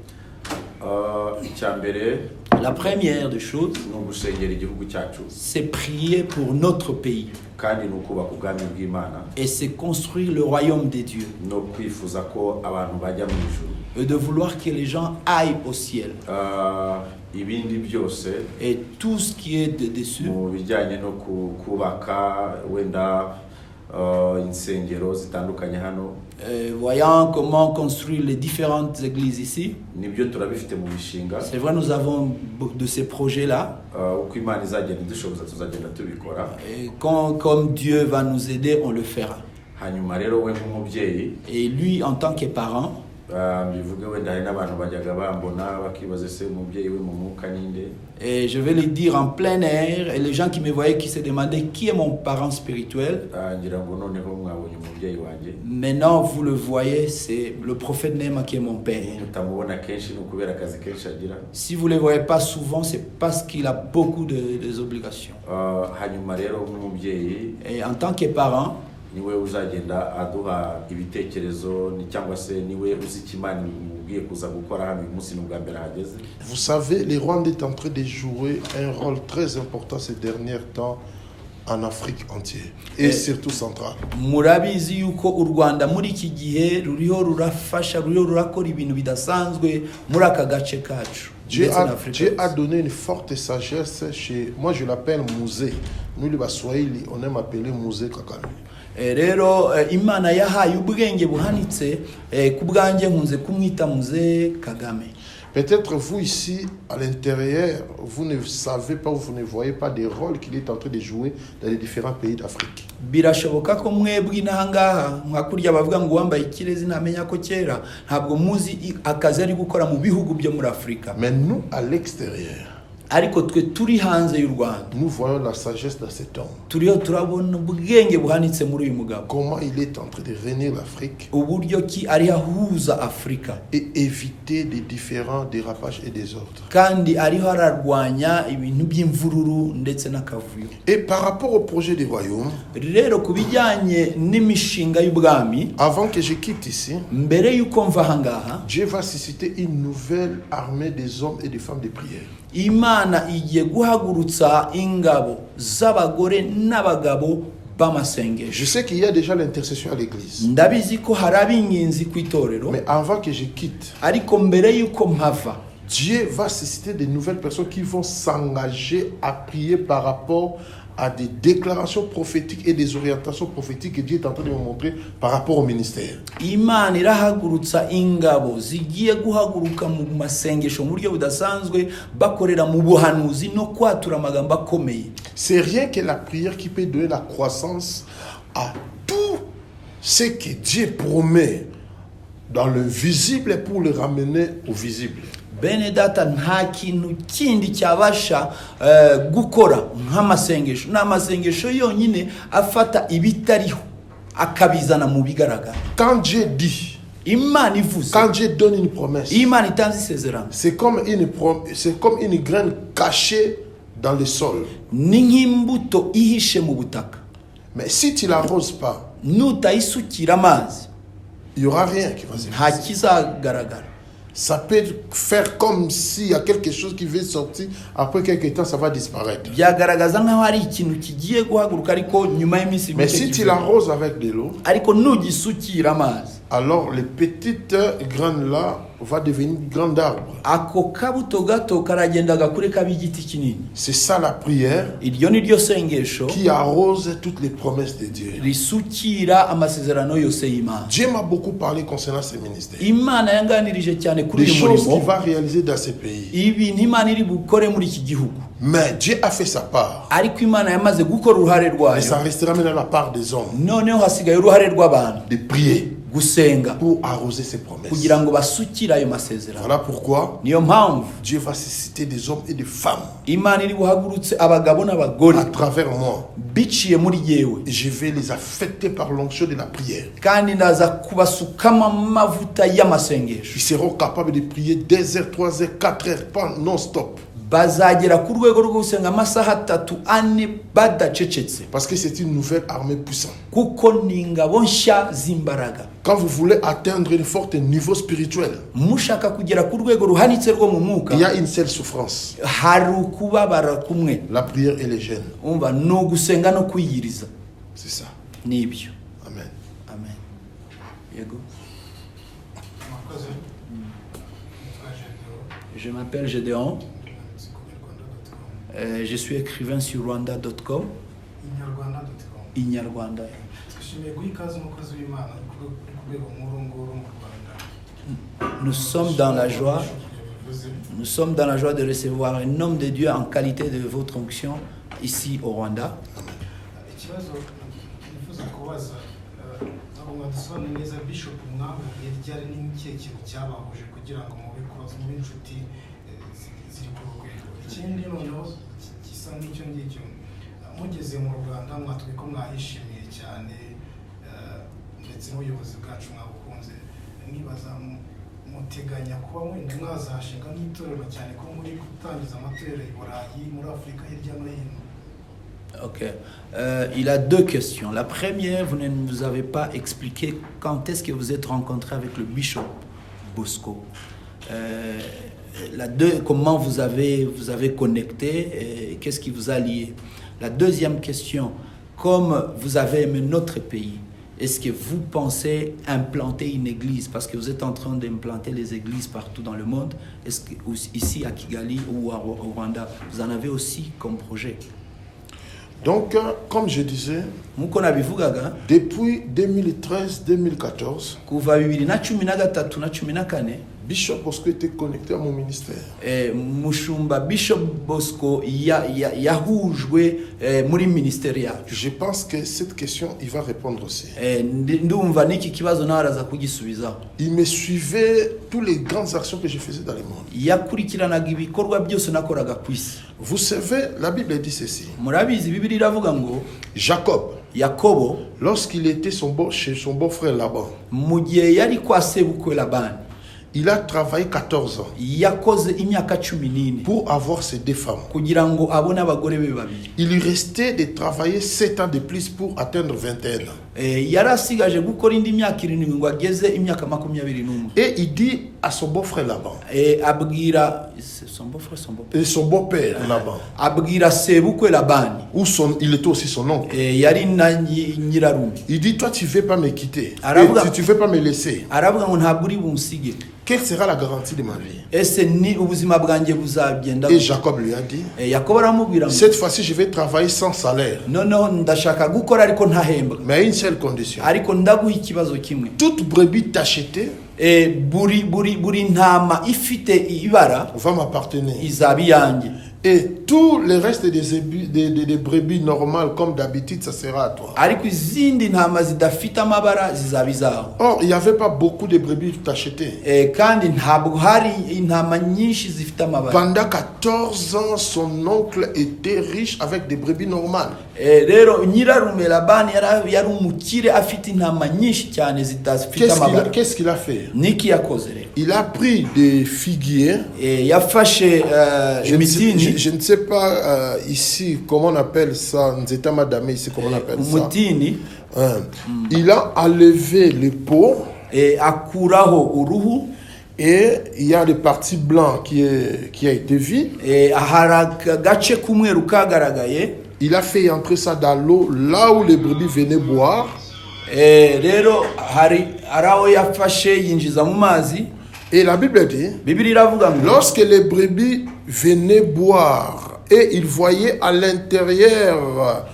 Icya mbere La première des choses, ni ugusengera igihugu cyacu c'est prier pour notre pays kandi ni ukubaka ubwami bw'Imana et c'est construire le royaume des dieux no kwifuza ko abantu bajya mu ijuru et de vouloir que les gens aillent au ciel. Ibindi byose Et tout ce qui est dessus, mu bijyanye no kubaka wenda insengero zitandukanye hano voyant comment construire les différentes églises ici, nibyo turabifite mu mishinga c'est vrai, nous avons de ces projets-là. uko Imana izagenda idushoboza tuzagenda tubikora. Et comme Dieu va nous aider, on le fera. Hanyuma rero we nk'umubyeyi Et lui, en tant que parent, bivuge wenda hari n'abantu bajyaga bambona bakibaza se umubyeyi we mu mwuka ninde. et je vais le dire en plein air, et les gens qui me voyaient qui se demandaient qui est mon parent spirituel, ngira ngo noneho mwabonye umubyeyi wanjye. maintenant vous le voyez, c'est le prophète Néma qui est mon père. mutamubona kenshi ni ukubera akazi kenshi agira. Si vous ne le voyez pas souvent, c'est parce qu'il a beaucoup de obligations. Hanyuma rero nk'umubyeyi Et en tant que parent, niwe uzagenda aduha ibitekerezo cyangwa se niwe uzi ikimana mubwiye kuza gukora hano uyu munsi n'ubwa mbere hageze. Vous savez, le Rwanda est en train de jouer un rôle très important ces derniers temps en Afrique entière et surtout centrale. murabizi yuko u Rwanda muri iki gihe ruriho rurafasha, ruriho rurakora ibintu bidasanzwe muri aka gace kacu. Dieu a donné une forte sagesse chez moi, je l'appelle Musée. Nous les Baswahili, on aime appeler Musée Kakame. Rero Imana yahaye ubwenge buhanitse, ku bwanjye nkunze kumwita Muze Kagame. Peut-être vous ici, à l'intérieur, vous ne savez pas, vous ne voyez pas des rôles qu'il est en train de jouer dans les différents pays d'Afrique. Birashoboka ko mwebwe inahangaha nkakurya bavuga ngo wambaye ikirezi ntamenya ko kera, ntabwo muzi akazi ari gukora mu bihugu byo muri Afrika. Mais nous, à l'extérieur, ariko twe turi hanze y'u Rwanda, nous voyons la sagesse de cet homme. turiho turabona ubwenge buhanitse muri uyu mugabo, comment il est en train de réunir l'Afrique uburyo ki ari ahuza Afrika et éviter des différents dérapages et désordres. kandi ariho ararwanya ibintu by'imvururu ndetse n'akavuyo. Et par rapport au projet du royaume, rero kubijyanye n'imishinga y'ubwami, avant que je quitte ici, mbere y'uko mva ahangaha, Dieu va susciter une nouvelle armée des hommes et des femmes de prière. Imana igiye guhagurutsa ingabo z'abagore n'abagabo b'amasengesho. Je sais qu'il y a déjà l'intercession à l'église. Ndabizi ko hari ab'ingenzi ku itorero, Mais avant que je quitte, ariko mbere y'uko mpava, Dieu va susciter de nouvelles personnes qui vont s'engager à prier par rapport à des déclarations prophétiques et des orientations prophétiques que Dieu est en train de me montrer par rapport au ministère. Imana irahagurutsa ingabo zigiye guhaguruka mu masengesho mu buryo budasanzwe, bakorera mu buhanuzi no kwatura amagambo akomeye. C'est rien que la prière qui peut donner la croissance à tout ce que Dieu promet dans le visible pour le ramener au visible. Bene data, nta kintu kindi cyabasha gukora nk'amasengesho. N'amasengesho yonyine afata ibitariho akabizana mu bigaragara. Quand Dieu dit, Imana ivuze, quand Dieu donne une promesse, Imana itanze isezerano, c'est comme une graine cachée dans le sol. ni nk'imbuto ihishe mu butaka. Mais si tu l'arroses pas, nutayisukira amazi, il y aura rien qui va se nta passer. kizagaragara. Ça peut faire comme s'il y a quelque chose qui veut sortir, après quelques temps, ça va disparaître. byagaragaza nk'aho ari ikintu kigiye guhaguruka ariko nyuma y'iminsi Mais si tu l'arroses avec de l'eau, ariko nugisukira amazi, alors les petites graines là vont devenir grands arbres. ako kabuto gato karagenda gakure kaba igiti kinini. C'est ça la prière Iryo ni ryo sengesho qui arrose toutes les promesses de Dieu. risukira amasezerano yose y'Imana. Dieu m'a beaucoup parlé concernant ce ministère. Imana yanganirije cyane kuri Des uyu choses qu'il murimo, va réaliser dans ce pays. ibintu Imana iri bukore muri iki gihugu, Mais Dieu a fait sa part. ariko Imana yamaze gukora uruhare Et ça rwayo. restera maintenant la part des hommes Noneho hasigaye uruhare rw'abantu de prier. gusenga pour arroser ses promesses. kugira ngo basukire ayo masezerano. Voilà pourquoi Niyo mpamvu Dieu va susciter des hommes et des femmes Imana iri buhagurutse abagabo n'abagore à travers moi. biciye muri yewe, Et je vais les affecter par l'onction de la prière. kandi ndaza kubasukamo amavuta y'amasengesho. Ils seront capables de prier 2 heures, 3 heures, 4 heures, pas non-stop. Bazagera ku rwego rwo gusenga amasaha 3 4 badacecetse, Parce que c'est une nouvelle armée puissante. kuko ni ingabo nshya z'imbaraga. Quand vous voulez atteindre un fort niveau spirituel, Mushaka kugera ku rwego ruhanitse rwo mu mwuka, il y a une seule souffrance. hari ukubabara kumwe, La prière et les jeûnes. umva ni ugusenga no kwiyiriza. C'est ça. Nibyo. Amen. Amen. Yego. Je m'appelle Gédéon. Je suis écrivain sur rwanda.com. Inyarwanda. Nous sommes dans la joie. Nous sommes dans la joie de recevoir un homme de Dieu en qualité de votre onction ici au Rwanda. ikindi noneho gisa n'icyo ngicyo mugeze mu Rwanda mwatwe ko mwahishimiye cyane ndetse n'ubuyobozi bwacu mwabukunze, nibaza muteganya kuba wenda mwazashinga n'itorero cyane ko muri gutangiza amatorero i Burayi, muri Afurika hirya no hino. Ok. Il a deux questions. La première, vous ne nous avez pas expliqué quand est-ce que vous êtes rencontré avec le bishop Bosco. La deux, comment vous avez connecté, qu'est-ce qui vous a lié. La deuxième question, comme vous avez aimé notre pays, est-ce que vous pensez implanter une église, parce que vous êtes en train d'implanter les églises partout dans le monde, est-ce que ici à Kigali ou au Rwanda, vous en avez aussi comme projet? Donc, comme je disais, depuis 2013-2014, Bishop Bosco était connecté à mon ministère. Mushumba Bishop Bosco Je pense que cette question, il va répondre aussi. Il me suivait tous les grandes actions que je faisais dans le monde. Vous savez, la Bible dit ceci. Jacob, lorsqu'il était chez son beau-frère Laban, il a travaillé 14 ans pour avoir ses 2 femmes. Il lui restait de travailler 7 ans de plus pour atteindre 21 ans. Et il dit à son beau-frère Laban, son beau-père Laban, il était aussi son oncle. Il dit, toi tu ne veux pas me quitter, tu ne veux pas me laisser. Quelle sera la garantie de ma vie? Et Jacob lui a dit, cette fois-ci je vais travailler sans salaire, mais à une seule condition. Toute brebis t'achetée va m'appartenir. Et tout le reste des brebis normales comme d'habitude, ça sera à toi. Or, il n'y avait pas beaucoup de brebis t'acheter. Pendant 14 ans, son oncle était riche avec des brebis normales. Qu'est-ce qu'il a fait? Il a pris des figuiers. Je ne sais pas ici comment on appelle ça. Nzeta madame ici comment on appelle ça. Il a enlevé les peaux. Et il y a le parti blanc qui a été vide. Il a fait entrer ça dans l'eau, là où les brebis venaient boire. Et la Bible dit, lorsque les brebis venaient boire et ils voyaient à l'intérieur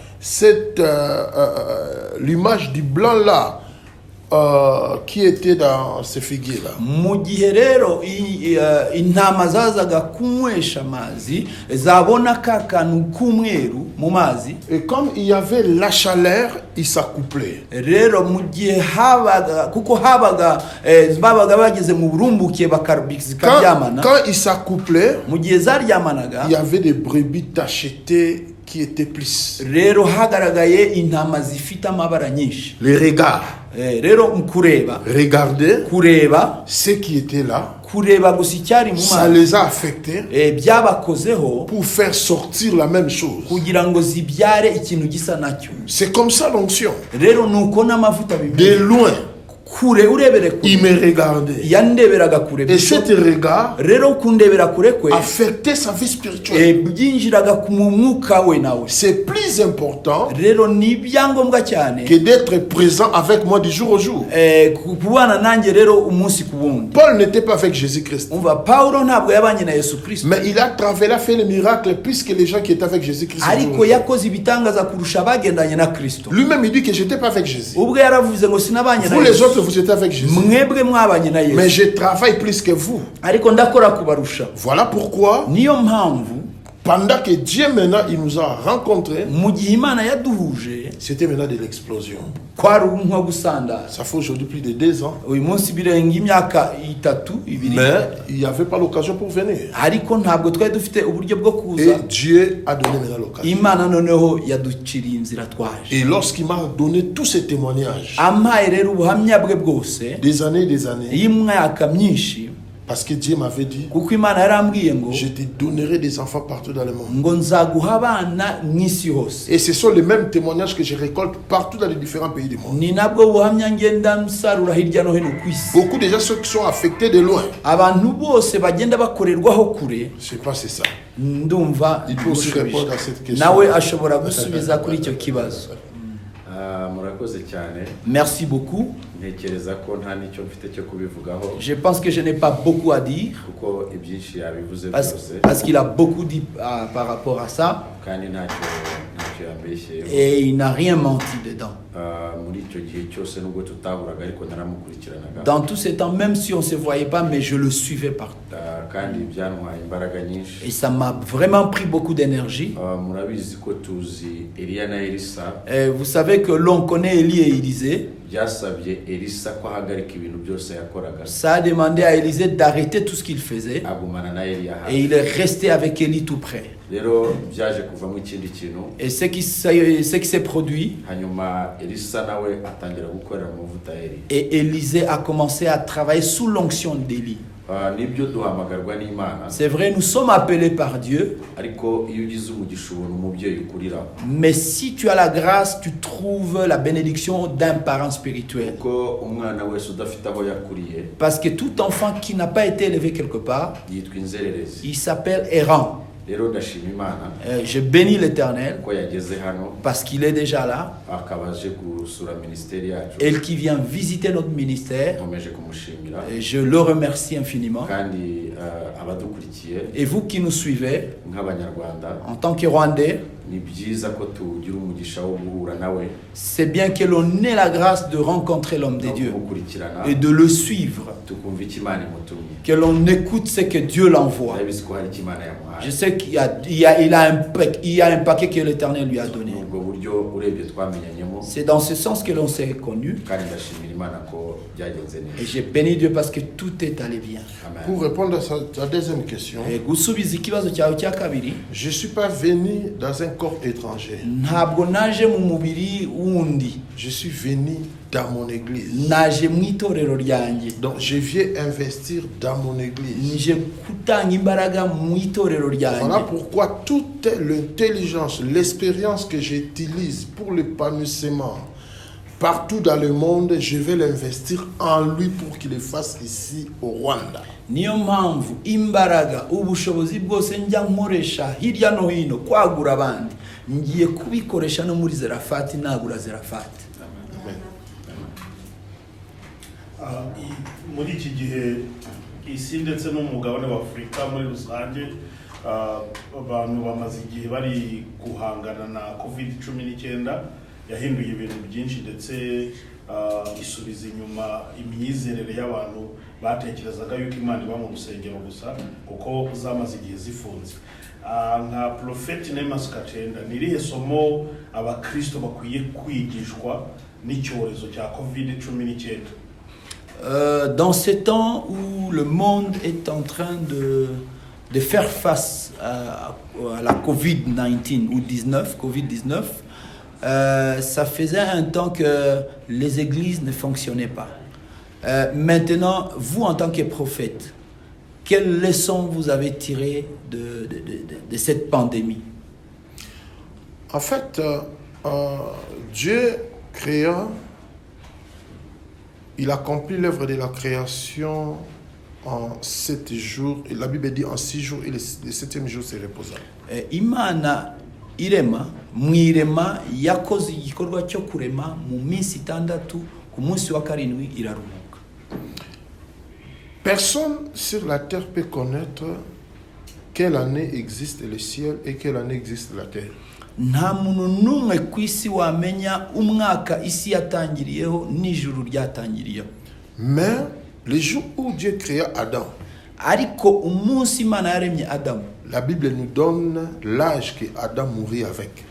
l'image du blanc là, qui étaient dans ces figuiers-là. mu gihe rero intama zazaga kunywesha amazi zabona ka kantu k'umweru mu mazi, Et comme il y avait la chaleur, ils s'accouplaient. rero mu gihe habaga kuko habaga babaga bageze mu burumbuke bakaryamana, Quand ils s'accouplaient, mu gihe zaryamanaga il y avait des brebis tachetées qui étaient plus. rero hagaragaye intama zifite amabara nyinshi. Les regards. Rero kureba ceux qui étaient là, kureba gusa icyari mu ça mazi les a affectés byabakozeho pour faire sortir la même chose. kugira ngo zibyare ikintu gisa nacyo. C'est comme ça l'onction. Rero nuko n'amavuta De bimeze loin, kure urebere il kure me regardait. yandeberaga kure Et cet regard rero kundebera kure kwe affectait sa vie spirituelle. byinjiraga ku mwuka we nawe. C'est plus important Rero ni ibyangombwa cyane que d'être présent avec moi du jour au jour. kubana nanjye rero umunsi ku wundi. Paul n'était pas avec Jésus-Christ. umva Paulo ntabwo yabanye na Yesu Kristo, Mais il a travaillé, a fait les miracles plus que les gens qui étaient avec Jésus-Christ. ariko yakoze ibitangaza kurusha abagendanye na Kristo. Lui-même, il dit que je n'étais pas avec Jésus. ubwo yaravuze ngo sinabanye na Vous les Yesu, autres, vous étiez avec Jésus. mwebwe mwabanye na Mais Yesu, je travaille plus que vous. ariko ndakora kubarusha. Voilà pourquoi, Niyo mpamvu pendant que Dieu maintenant, il nous a rencontrés, mu gihe Imana yaduhuje c'était maintenant de l'explosion. kwari nko gusandaza. Ça fait aujourd'hui plus de 2 ans. uyu munsi birenga imyaka 3-2 Mais il n'y avait pas l'occasion pour venir. ariko ntabwo twari dufite uburyo bwo Et kuza. Dieu a donné maintenant l'occasion. Imana noneho yaduciriye inzira twaje, Et lorsqu'il m'a donné tous ces témoignages, ampaye rero ubuhamya bwe bwose des années, y'imyaka myinshi, parce que Dieu m'avait dit, kuko Imana yarambwiye ngo je te donnerai des enfants partout dans le monde. ngo nzaguha abana mw'isi hose. Et ce sont les mêmes témoignages que je récolte partout dans les différents pays du monde. Ni nabwo buhamya ngenda nsarura hirya no hino ku isi. Beaucoup de gens ceux qui sont affectés de loin. Abantu bose bagenda bakorerwaho kure, Je pense que c'est ça. ndumva Il peut aussi répondre à cette question. nawe ashobora gusubiza kuri icyo kibazo. murakoze cyane. Merci beaucoup. Ntekereza ko nta nicyo mfite cyo kubivugaho. Je pense que je n'ai pas beaucoup à dire kuko ibyinshi yabivuze byose. parce qu'il a beaucoup dit par rapport à ça, kandi ntacyo yambeshye. et il n'a rien menti dedans. muri icyo gihe cyose nubwo tutahuraga ariko naramukurikiranaga. Dans tout ce temps, même si on ne se voyait pas, mais je le suivais partout. kandi byantwaye imbaraga nyinshi. Et ça m'a vraiment pris beaucoup d'énergie. murabizi ko tuzi Eliya na Elisa. Vous savez que l'on connaît Élie et Élisée. byasabye Elisa ko ahagarika ibintu byose yakoraga. Ça a demandé à Élisée d'arrêter tout ce qu'il faisait. agumana na Eliya. Et il est resté avec Élie tout près. rero byaje kuvamo ikindi kintu. Et ce qui s'est produit, hanyuma Elisa nawe atangira gukorera mu mavuta ya Eliya. et Élisée a commencé à travailler sous l'onction d'Élie. nibyo duhamagarwa n'Imana. C'est vrai, nous sommes appelés par Dieu. ariko iyo ugize umugisha ubona umubyeyi ukuriraho. Mais si tu as la grâce, tu trouves la bénédiction d'un parent spirituel. kuko umwana wese udafite aho yakuriye. Parce que tout enfant qui n'a pas été élevé quelque part, yitwa inzererezi. il s'appelle errant. rero ndashima Imana. Je bénis l'Éternel ko yageze hano. parce qu'il est déjà là. akaba aje gusura ministeri yacu. Et qui vient visiter notre ministère. nkomeje kumushimira. Et je le remercie infiniment. kandi abadukurikiye. Et vous qui nous suivez, nk'abanyarwanda. en tant que Rwandais, ni byiza ko tugira umugisha wo guhura nawe. c'est bien que l'on ait la grâce de rencontrer l'homme de Dieu kumukurikirana. et de le suivre. tukumva icyo Imana imutumye. Que l'on écoute ce que Dieu l'envoie. ndabizi ko hari icyo Imana yamuhaye. Je sais qu'il y a un paquet que l'Éternel lui a donné. ubwo buryo urebye twamenyanyemo. C'est dans ce sens que l'on s'est connus. kandi ndashimira Imana ko byagenze neza. Et j'ai béni Dieu parce que tout est allé bien. Amen. Pour répondre à sa deuxième question, gusubiza ikibazo cyawe cya kabiri, je ne suis pas venu dans un corps étranger. ntabwo naje mu mubiri wundi, Je suis venu dans mon église. naje mu itorero ryanjye. Donc je viens investir dans mon église. Nije gutanga imbaraga mu itorero Voilà ryanjye. pourquoi toute l'intelligence, l'expérience que j'utilise pour l'épanouissement partout dans le monde, je vais l'investir en lui pour qu'il le fasse ici au Rwanda. Niyo mpamvu imbaraga ubushobozi bwose njya nkoresha hirya no hino kwagura abandi, ngiye kubikoresha no muri Zerafati, nagura Zerafati. muri iki gihe isi ndetse n'umugabane wa Afurika muri rusange, abantu bamaze igihe bari guhangana na COVID-19 yahinduye ibintu byinshi ndetse isubiza inyuma imyizerere y'abantu batekerezaga yuko Imana iba mu rusengero gusa kuko zamaze igihe zifunze. Nka Prophet Nemas Katenda, ni irihe somo abakristo bakwiye kwigishwa n'icyorezo cya COVID-19? Dans ces temps où le monde est en train de faire face à la COVID-19 ou COVID-19, ça faisait un temps que les églises ne fonctionnaient pas. Maintenant, vous en tant que prophète, quelles leçons vous avez tirées de cette pandémie? En fait, Dieu créa, il accomplit l'œuvre de la création en 7 jours. Et la Bible dit en 6 jours et le 7e jour c'est reposant. Imana irema mwirema yakoze igikorwa cyo kurema mu minsi 6 ku munsi wa 7 iraruhuka. Personne sur la terre peut connaître quelle année existe le ciel et quelle année existe la terre. Nta muntu n'umwe ku isi wamenya umwaka isi yatangiriyeho n'ijuru ryatangiriyeho. Mais le jour où Dieu créa Adam, ariko umunsi Imana yaremye Adamu, la Bible nous donne l'âge que Adam mourit avec.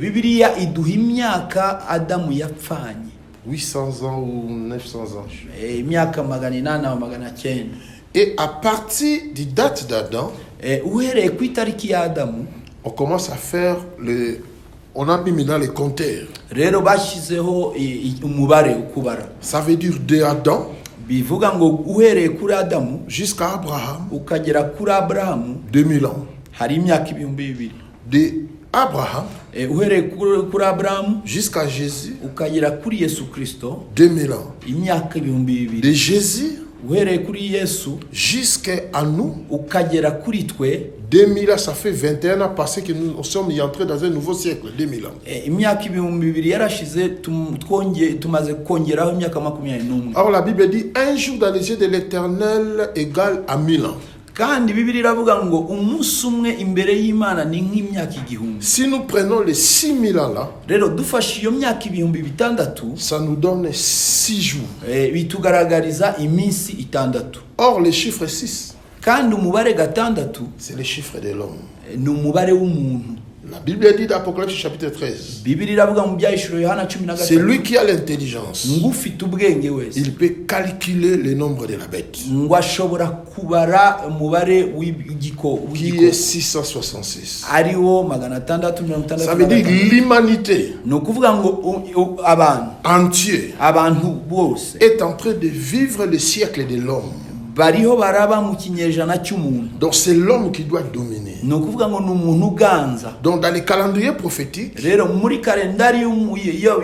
Bibiliya iduha imyaka Adamu yapfanye. 800 ans ou 900 ans. Imyaka 800 ou 900. Et à partir du date d'Adam, uhereye ku itariki ya Adamu, on commence à faire on a mis maintenant les compteurs. Rero bashizeho umubare ukubara. Ça veut dire de Adam bivuga ngo uhereye kuri Adamu jusqu'à Abraham, ukagera kuri Abrahamu 2000 ans. Hari imyaka 2000. De Abraham uhereye kuri Abrahamu jusqu'à Jésus ukagera kuri Yesu Kristo 2000 ans. Imyaka 2000. De Jésus uhereye kuri Yesu jusqu'à nous ukagera kuri twe 2000 ans, ça fait 21 ans passé que nous sommes entrés dans un nouveau siècle, 2000 ans. Imyaka 2000 yarashize tumaze kongeraho imyaka 21. Alors la Bible dit un jour dans les yeux de l'Éternel égale à 1000 ans. Kandi Bibiliya iravuga ngo umunsi umwe imbere y'Imana ni nk'imyaka 1000. Si nous prenons les 6000 ans là, rero dufashe iyo myaka 6,000, ça nous donne 6 jours. Bitugaragariza iminsi 6. Or le chiffre 6, kandi umubare 6 c'est le chiffre de l'homme. Ni umubare w'umuntu. La Bible dit d'Apocalypse chapitre 13. Bibiliya iravuga mu byahishuro Yohana 13. C'est lui qui a l'intelligence. Ngufite ubwenge wese. Il peut calculer le nombre de la bête. Ngo ashobora kubara umubare w'igiko qui est 666. Ariwo 666. Ça veut dire l'humanité. No kuvuga ngo abantu entier bose est en train de vivre le siècle de l'homme. Bariho baraba mu kinyejana cy'umuntu. Donc c'est l'homme qui doit dominer. No kuvuga ngo n'umuntu uganza. Donc dans les calendriers prophétiques, rero muri kalendari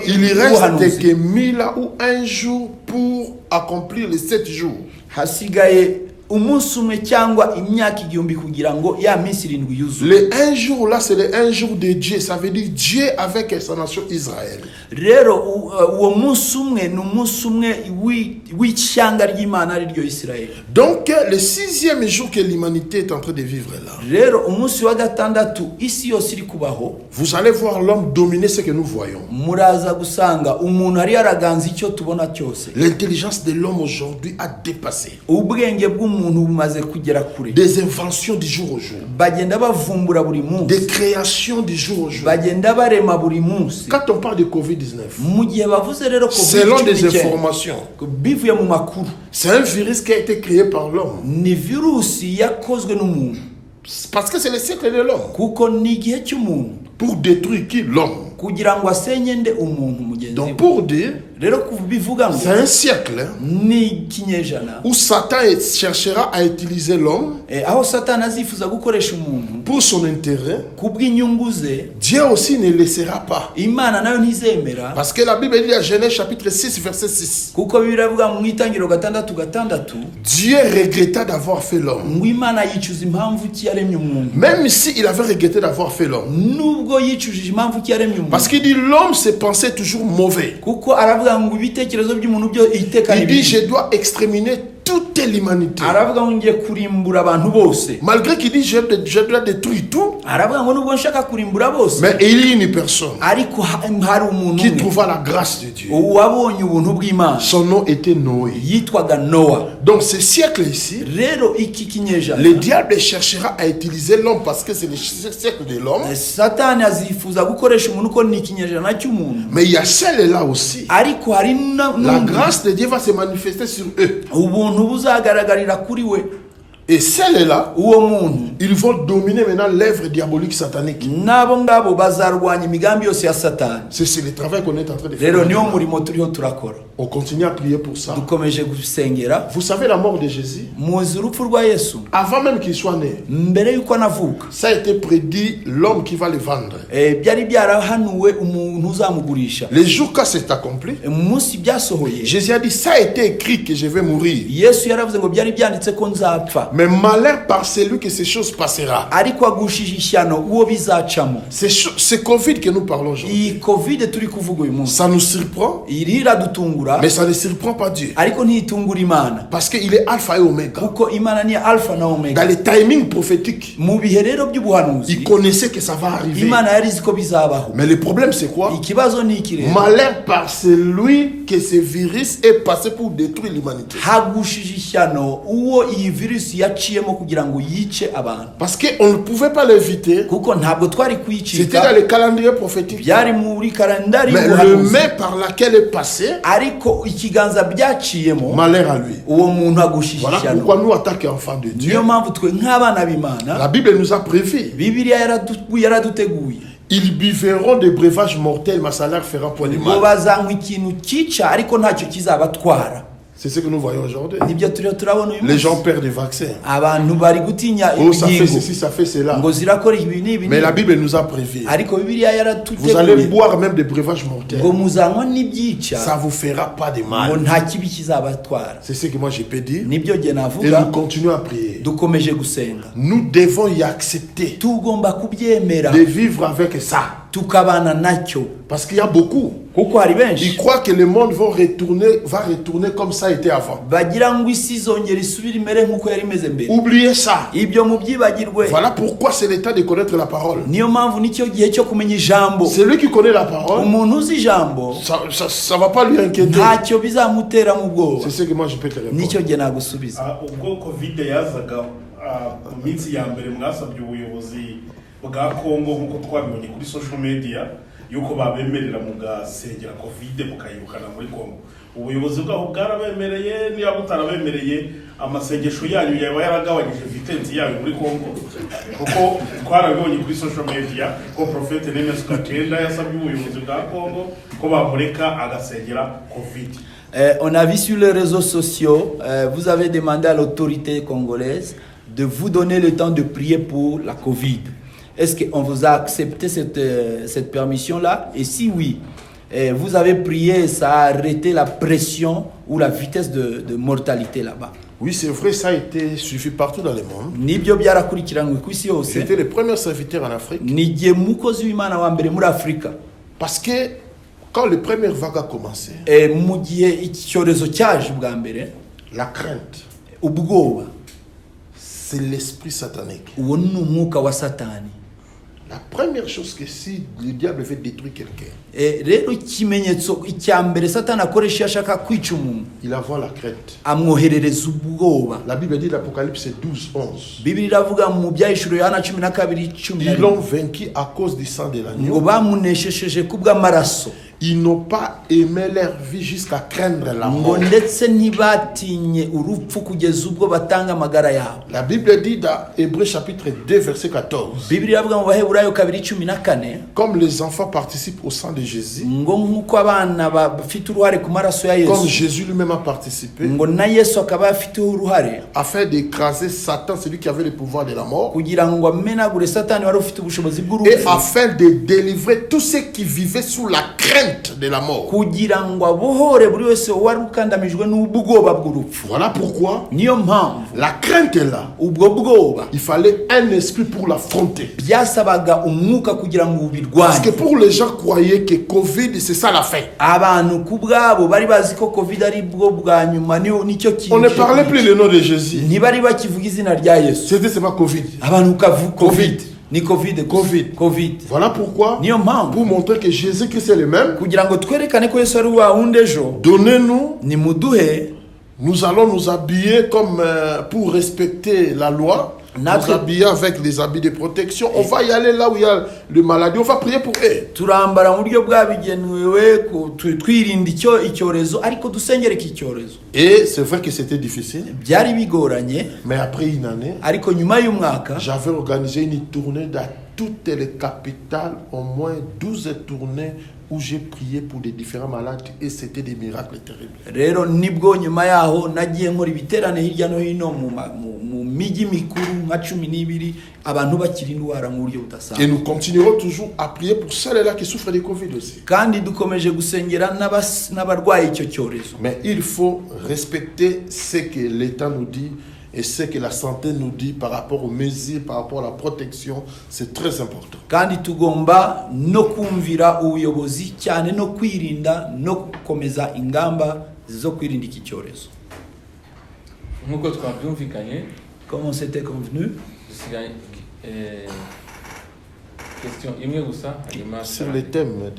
il reste que 1000 ans ou un jour pour accomplir les 7 jours. Hasigaye umunsi umwe cyangwa imyaka 1000 kugira ngo ya minsi 7 yuzuye. Le un jour là c'est le un jour de Dieu, ça veut dire Dieu avec sa nation Israël. Rero uwo munsi umwe ni umunsi umwe w'icyanga ry'Imana ari ryo Israel. Donc le 6e jour que l'humanité est en train de vivre là. Rero umunsi wa 6 isi yose iri kubaho. Vous allez voir l'homme dominer ce que nous voyons. Muraza gusanga umuntu ari yaraganza icyo tubona cyose. L'intelligence de l'homme aujourd'hui a dépassé. Ubwenge bw'umuntu bumaze kugera kure. Des inventions du jour au jour. Bagenda bavumbura buri munsi. Des créations du jour au jour. Bagenda barema buri munsi. Quand on parle de COVID-19, selon des informations, c'est un virus qui a été créé par l'homme. Parce que c'est le siècle de l'homme. Pour détruire qui? L'homme. Donc pour dire, c'est un siècle où Satan cherchera à utiliser l'homme pour son intérêt. Dieu aussi ne laissera pas. Parce que la Bible dit à Genèse chapitre 6 verset 6. Dieu regretta d'avoir fait l'homme. Même si il avait regretté d'avoir fait l'homme. Parce qu'il dit l'homme se pensait toujours mauvais. Il dit je dois exterminer toute l'humanité. Malgré qu'il dit je dois détruire tout. aravuga ngo nubwo nshaka kurimbura bose, mais il y a une personne ariko hari umuntu qui trouva la grâce de Dieu. wabonye ubuntu bw'Imana, Son nom était Noé. yitwaga Noa. Donc ce siècle ici, Rero iki kinyejana, le diable cherchera à utiliser l'homme parce que c'est le siècle de l'homme. Satani azifuza gukoresha umuntu ko ni ikinyejana cy'umuntu, Mais il y a celle-là aussi. ariko hari La grâce de Dieu va se manifester sur eux. ubuntu buzagaragarira kuri we. Et celles-là, Uwo muntu ils vont dominer maintenant l'œuvre diabolique satanique. nabo ngabo bazarwanya imigambi yose ya Satani. C'est le travail qu'on est en train de faire. Rero niyo murimo turiho turakora. On continue à prier pour ça. Dukomeje gusengera. Vous savez la mort de Jésus, Muzi urupfu rwa Yesu avant même qu'il soit né, mbere yuko anavuka, ça a été prédit l'homme qui va le vendre. byari byarahanuwe umuntu uzamugurisha. Les jours quand c'est accompli, Umunsi byasohoye, Jésus a dit, ça a été écrit que je vais mourir. Yesu yaravuze ngo byari byanditse ko nzapfa, Mais malheur par celui que ces choses passera. ariko agushije ishyano uwo bizacamo. C'est Covid que nous parlons aujourd'hui. Iyi Covid turi kuvuga uyu munsi Ça nous surprend, iri iradutungura, mais ça ne surprend pas Dieu. ariko ntitungura Imana, Parce qu'il est alpha et oméga. kuko Imana ni alpha na omega. Dans le timing prophétique, Mu bihe rero by'ubuhanuzi il connaissait que ça va arriver. Imana yari izi ko bizabaho. Mais le problème c'est quoi? Ikibazo ni iki rero, Malheur par celui que ce virus est passé pour détruire l'humanité. hagushije ishyano uwo iyi virusi yaciyemo kugira ngo yice abantu, Parce qu'on ne pouvait pas l'éviter. kuko ntabwo twari C'était dans kuyicika, le calendrier prophétique. byari muri kalendari Mais le y'ubuhanuzi, main par laquelle est passé, ariko ikiganza byaciyemo malheur à lui. uwo muntu agushije Voilà ishyano. pourquoi nous, en tant qu'enfants de Dieu, Niyo mpamvu twe nk'abana b'Imana, la Bible nous a prévu. Bibiliya yaraduteguye Ils buveront des breuvages mortels, ma salaire fera point de ngo mal. bazanywa ikintu cyica ariko ntacyo kizabatwara. C'est ce que nous voyons aujourd'hui. Nibyo turiho turabona uyu Les munsi, gens perdent des vaccins. abantu bari gutinya Oh, ça fait ingingo ceci, ça fait cela. ngo zirakora ibi n'ibi Mais la n'ibi. Bible nous a prévu. Ariko Bibiliya Vous allez yaraduteguye boire même des breuvages mortels. ngo muzanywa n'ibyica Ça vous fera pas de ngo mal. nta kibi kizabatwara. C'est ce que moi je peux dire. Nibyo jye Et navuga. nous continuons à prier. Dukomeje gusenga, Nous devons y accepter tugomba kubyemera de vivre avec ça. tukabana nacyo, Parce qu'il y a beaucoup. kuko hari Ils benshi croient que le monde va retourner comme ça était avant. bagira ngo isi izongera isubire imere nk'uko yari imeze mbere. Oubliez ça. Ibyo mubyibagirwe. Voilà pourquoi c'est le temps de connaître la parole. Niyo mpamvu nicyo gihe cyo kumenya ijambo. Celui qui connaît la parole, Umuntu uzi ijambo ça va pas lui inquiéter. ntacyo bizamutera mu bwoba. C'est ce que moi je peux te répondre. Nicyo gihe nagusubiza. ubwo covid yazaga mu minsi ya mbere mwasabye ubuyobozi bwa Kongo nk'uko twabibonye kuri social media yuko babemerera mugasengera covid mukayirukana muri Kongo. Ubuyobozi bwaho bwarabemereye, niba butarabemereye amasengesho yanyu yaba yaragabanyije vitence yayo muri Kongo, kuko twarabibonye kuri social media ko Prophète Nemes Katenda yasabye ubuyobozi bwa Kongo ko bamureka agasengera covid. On a vu sur les réseaux sociaux, vous avez demandé à l'autorité congolaise de vous donner le temps de prier pour la Covid. Est-ce qu'on vous a accepté cette permission-là? Et si oui, vous avez prié et ça a arrêté la pression ou la vitesse de mortalité là-bas? Oui, c'est vrai, ça a été suivi partout dans le monde. Nibyo byarakurikiranwe ku isi yose. J'étais le premier serviteur en Afrique. Nigiye mukozi w'Imana wa mbere muri Afrika. Parce que quand le premier vague a commencé, mu gihe icyorezo cyaje bwa mbere, la crainte, ubwoba, c'est l'esprit satanique. uwo ni umwuka wa Satani. La première chose que si le diable veut détruire quelqu'un, Rero ikimenyetso icya mbere Satani akoresha iyo ashaka kwica umuntu, il envoie la crainte. amwoherereza ubwoba. La Bible dit l'Apocalypse 12:11. Bibiliya iravuga mu byahishuro Yohana 12:10 Ils l'ont vaincu à cause du sang de ngo l'agneau. bamuneshesheje kubw'amaraso, Ils n'ont pas aimé leur vie jusqu'à craindre la ngo mort. ndetse ntibatinye urupfu kugeza ubwo batanga amagara yabo. La Bible dit dans Hébreux chapitre 2 verset 14. Bibiliya iravuga mu Baheburayo 2:14 Comme les enfants participent au sang de Jésus, ngo nk'uko abana bafite uruhare ku maraso ya comme Yesu, Jésus lui-même a participé, ngo na Yesu akaba afiteho uruhare afin d'écraser Satan, celui qui avait le pouvoir de la mort, kugira ngo amenagure Satani wari ufite ubushobozi et bw'urupfu, afin de délivrer tous ceux qui vivaient sous la crainte de la mort. kugira ngo abohore buri wese wari ukandamijwe n'ubwoba bw'urupfu. Voilà pourquoi Niyo mpamvu la crainte est là. ubwo bwoba Il fallait un esprit pour l'affronter. byasabaga umwuka kugira ngo Parce que ubirwanye. pour les gens croyaient que Covid, c'est ça la fin. Abantu ku bwabo bari bazi ko Covid ari bwo bwa nyuma, nicyo kintu. On ne parlait plus le nom de Jésus. Ntibari bakivuga izina rya Yesu. C'était seulement Covid. Abantu ukavuga Covid. ni covid covid. Voilà pourquoi, Niyo mpamvu pour montrer que Jésus-Christ est le même, kugira ngo twerekane ko Yesu ari wa wundi ejo, donnez-nous, ni muduhe, nous allons nous habiller comme pour respecter la loi. Nous habiller avec les habits de protection. On va y aller là où il y a le maladie. On va prier pour eux. turambara mu buryo bwabigenewe twirinda icyorezo ariko dusengere iki cyorezo. Et c'est vrai que c'était difficile. Byari bigoranye, mais après une année, ariko nyuma y'umwaka j'avais organisé une tournée dans toutes les capitales, au moins 12 tournées où j'ai prié pour les différents malades et c'était des miracles terribles. Rero nibwo nyuma yaho nagiye nkora ibiterane hirya no hino mu miji mikuru nka 12 abantu bakiri indwara mu buryo budasanzwe. Et nous continuerons toujours à prier pour ceux-là qui souffrent de Covid aussi. Kandi dukomeje gusengera n'abarwaye icyo cyorezo. Mais il faut respecter ce que l'État nous dit et ce que la santé nous dit par rapport aux mesures, par rapport à la protection, c'est très important. Kandi tugomba no kumvira ubuyobozi cyane no kwirinda no gukomeza ingamba zo kwirinda iki cyorezo. Nkuko twabyumvikanye, comme on s'était convenu, question imwe gusa sur les thèmes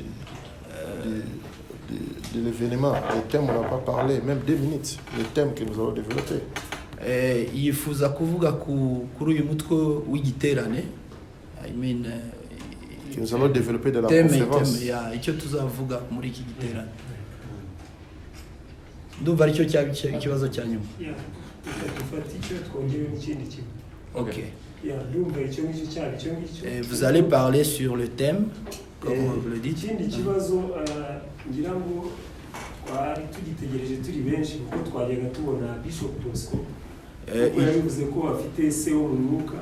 de l'événement. Les thèmes, on n'a pas parlé, même 2 minutes, les thèmes que nous allons développer. yifuza kuvuga kuri uyu mutwe w'igiterane, I mean, que nous allons développer de la conférence. icyo tuzavuga muri iki giterane. Ndumva aricyo cyaba ikibazo cya nyuma. Vous allez parler sur le thème, comme vous le dites. kuko yabivuze ko bafite se wo mu mwuka,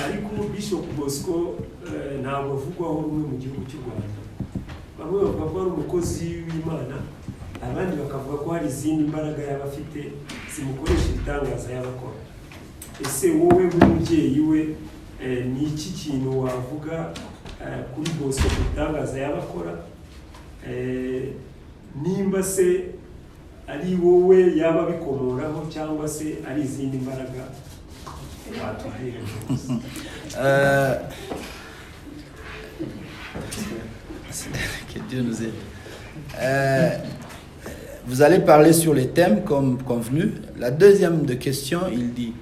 ariko Bishop Bosco ntabwo avugwaho rumwe mu gihugu cy'u Rwanda. Bamwe bavuga ko ari umukozi w'Imana, abandi bakavuga ko hari izindi mbaraga yaba afite zimukoresha ibitangaza y'abakora. Ese wowe nk'umubyeyi we ni iki kintu wavuga kuri Bosco ibitangaza y'abakora? Nimba se ari wowe yaba bikomoraho cyangwa se ari izindi mbaraga batubwira? Que Dieu nous aide. Vous allez parler sur les thèmes comme convenu. La deuxième question, il dit,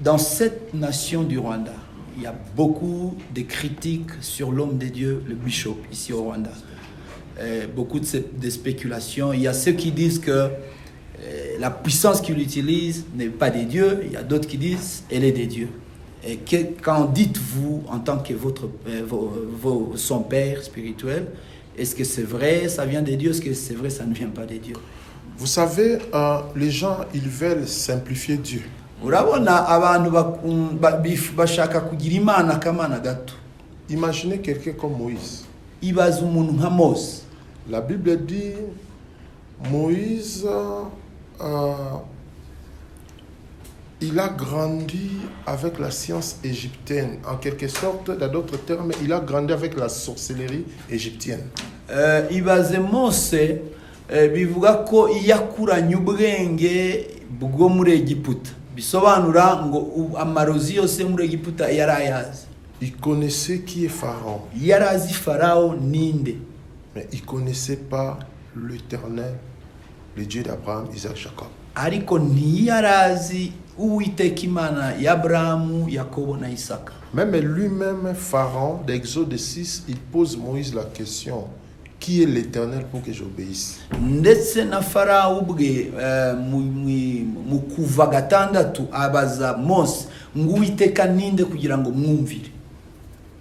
dans cette nation du Rwanda, il y a beaucoup de critiques sur l'homme de Dieu, le bishop, ici au Rwanda. Beaucoup de spéculations. Il y a ceux qui disent que la puissance qu'il utilise n'est pas des dieux. Il y a d'autres qui disent elle est des dieux. Et qu'en dites-vous en tant que son père spirituel? Est-ce que c'est vrai, ça vient des dieux? Est-ce que c'est vrai, ça ne vient pas des dieux? Vous savez, les gens, ils veulent simplifier Dieu. Imaginez quelqu'un comme Moïse. La Bible dit, Moïse, il a grandi avec la science égyptienne. En quelque sorte, dans d'autres termes, il a grandi avec la sorcellerie égyptienne. Ibaze Mose bivuga ko yakuranye ubwenge bwo muri Egiputa. Bisobanura ngo amarozi yose muri Egiputa yarayazi. Il connaissait qui est Pharaon. Yarazi Pharaon ninde. Mais il ne connaissait pas l'Éternel, le Dieu d'Abraham, Isaac, Jacob. Ariko ntiyarazi Uwiteka Imana y'Abrahamu, Yakobo na Isaka. Même lui-même, Pharaon, d'Exode 6, il pose Moïse la question, qui est l'Éternel pour que j'obéisse? Ndetse na Pharaon ubwe mu kuva gatandatu abaza Mose ngo Uwiteka ninde kugira ngo mwumvire.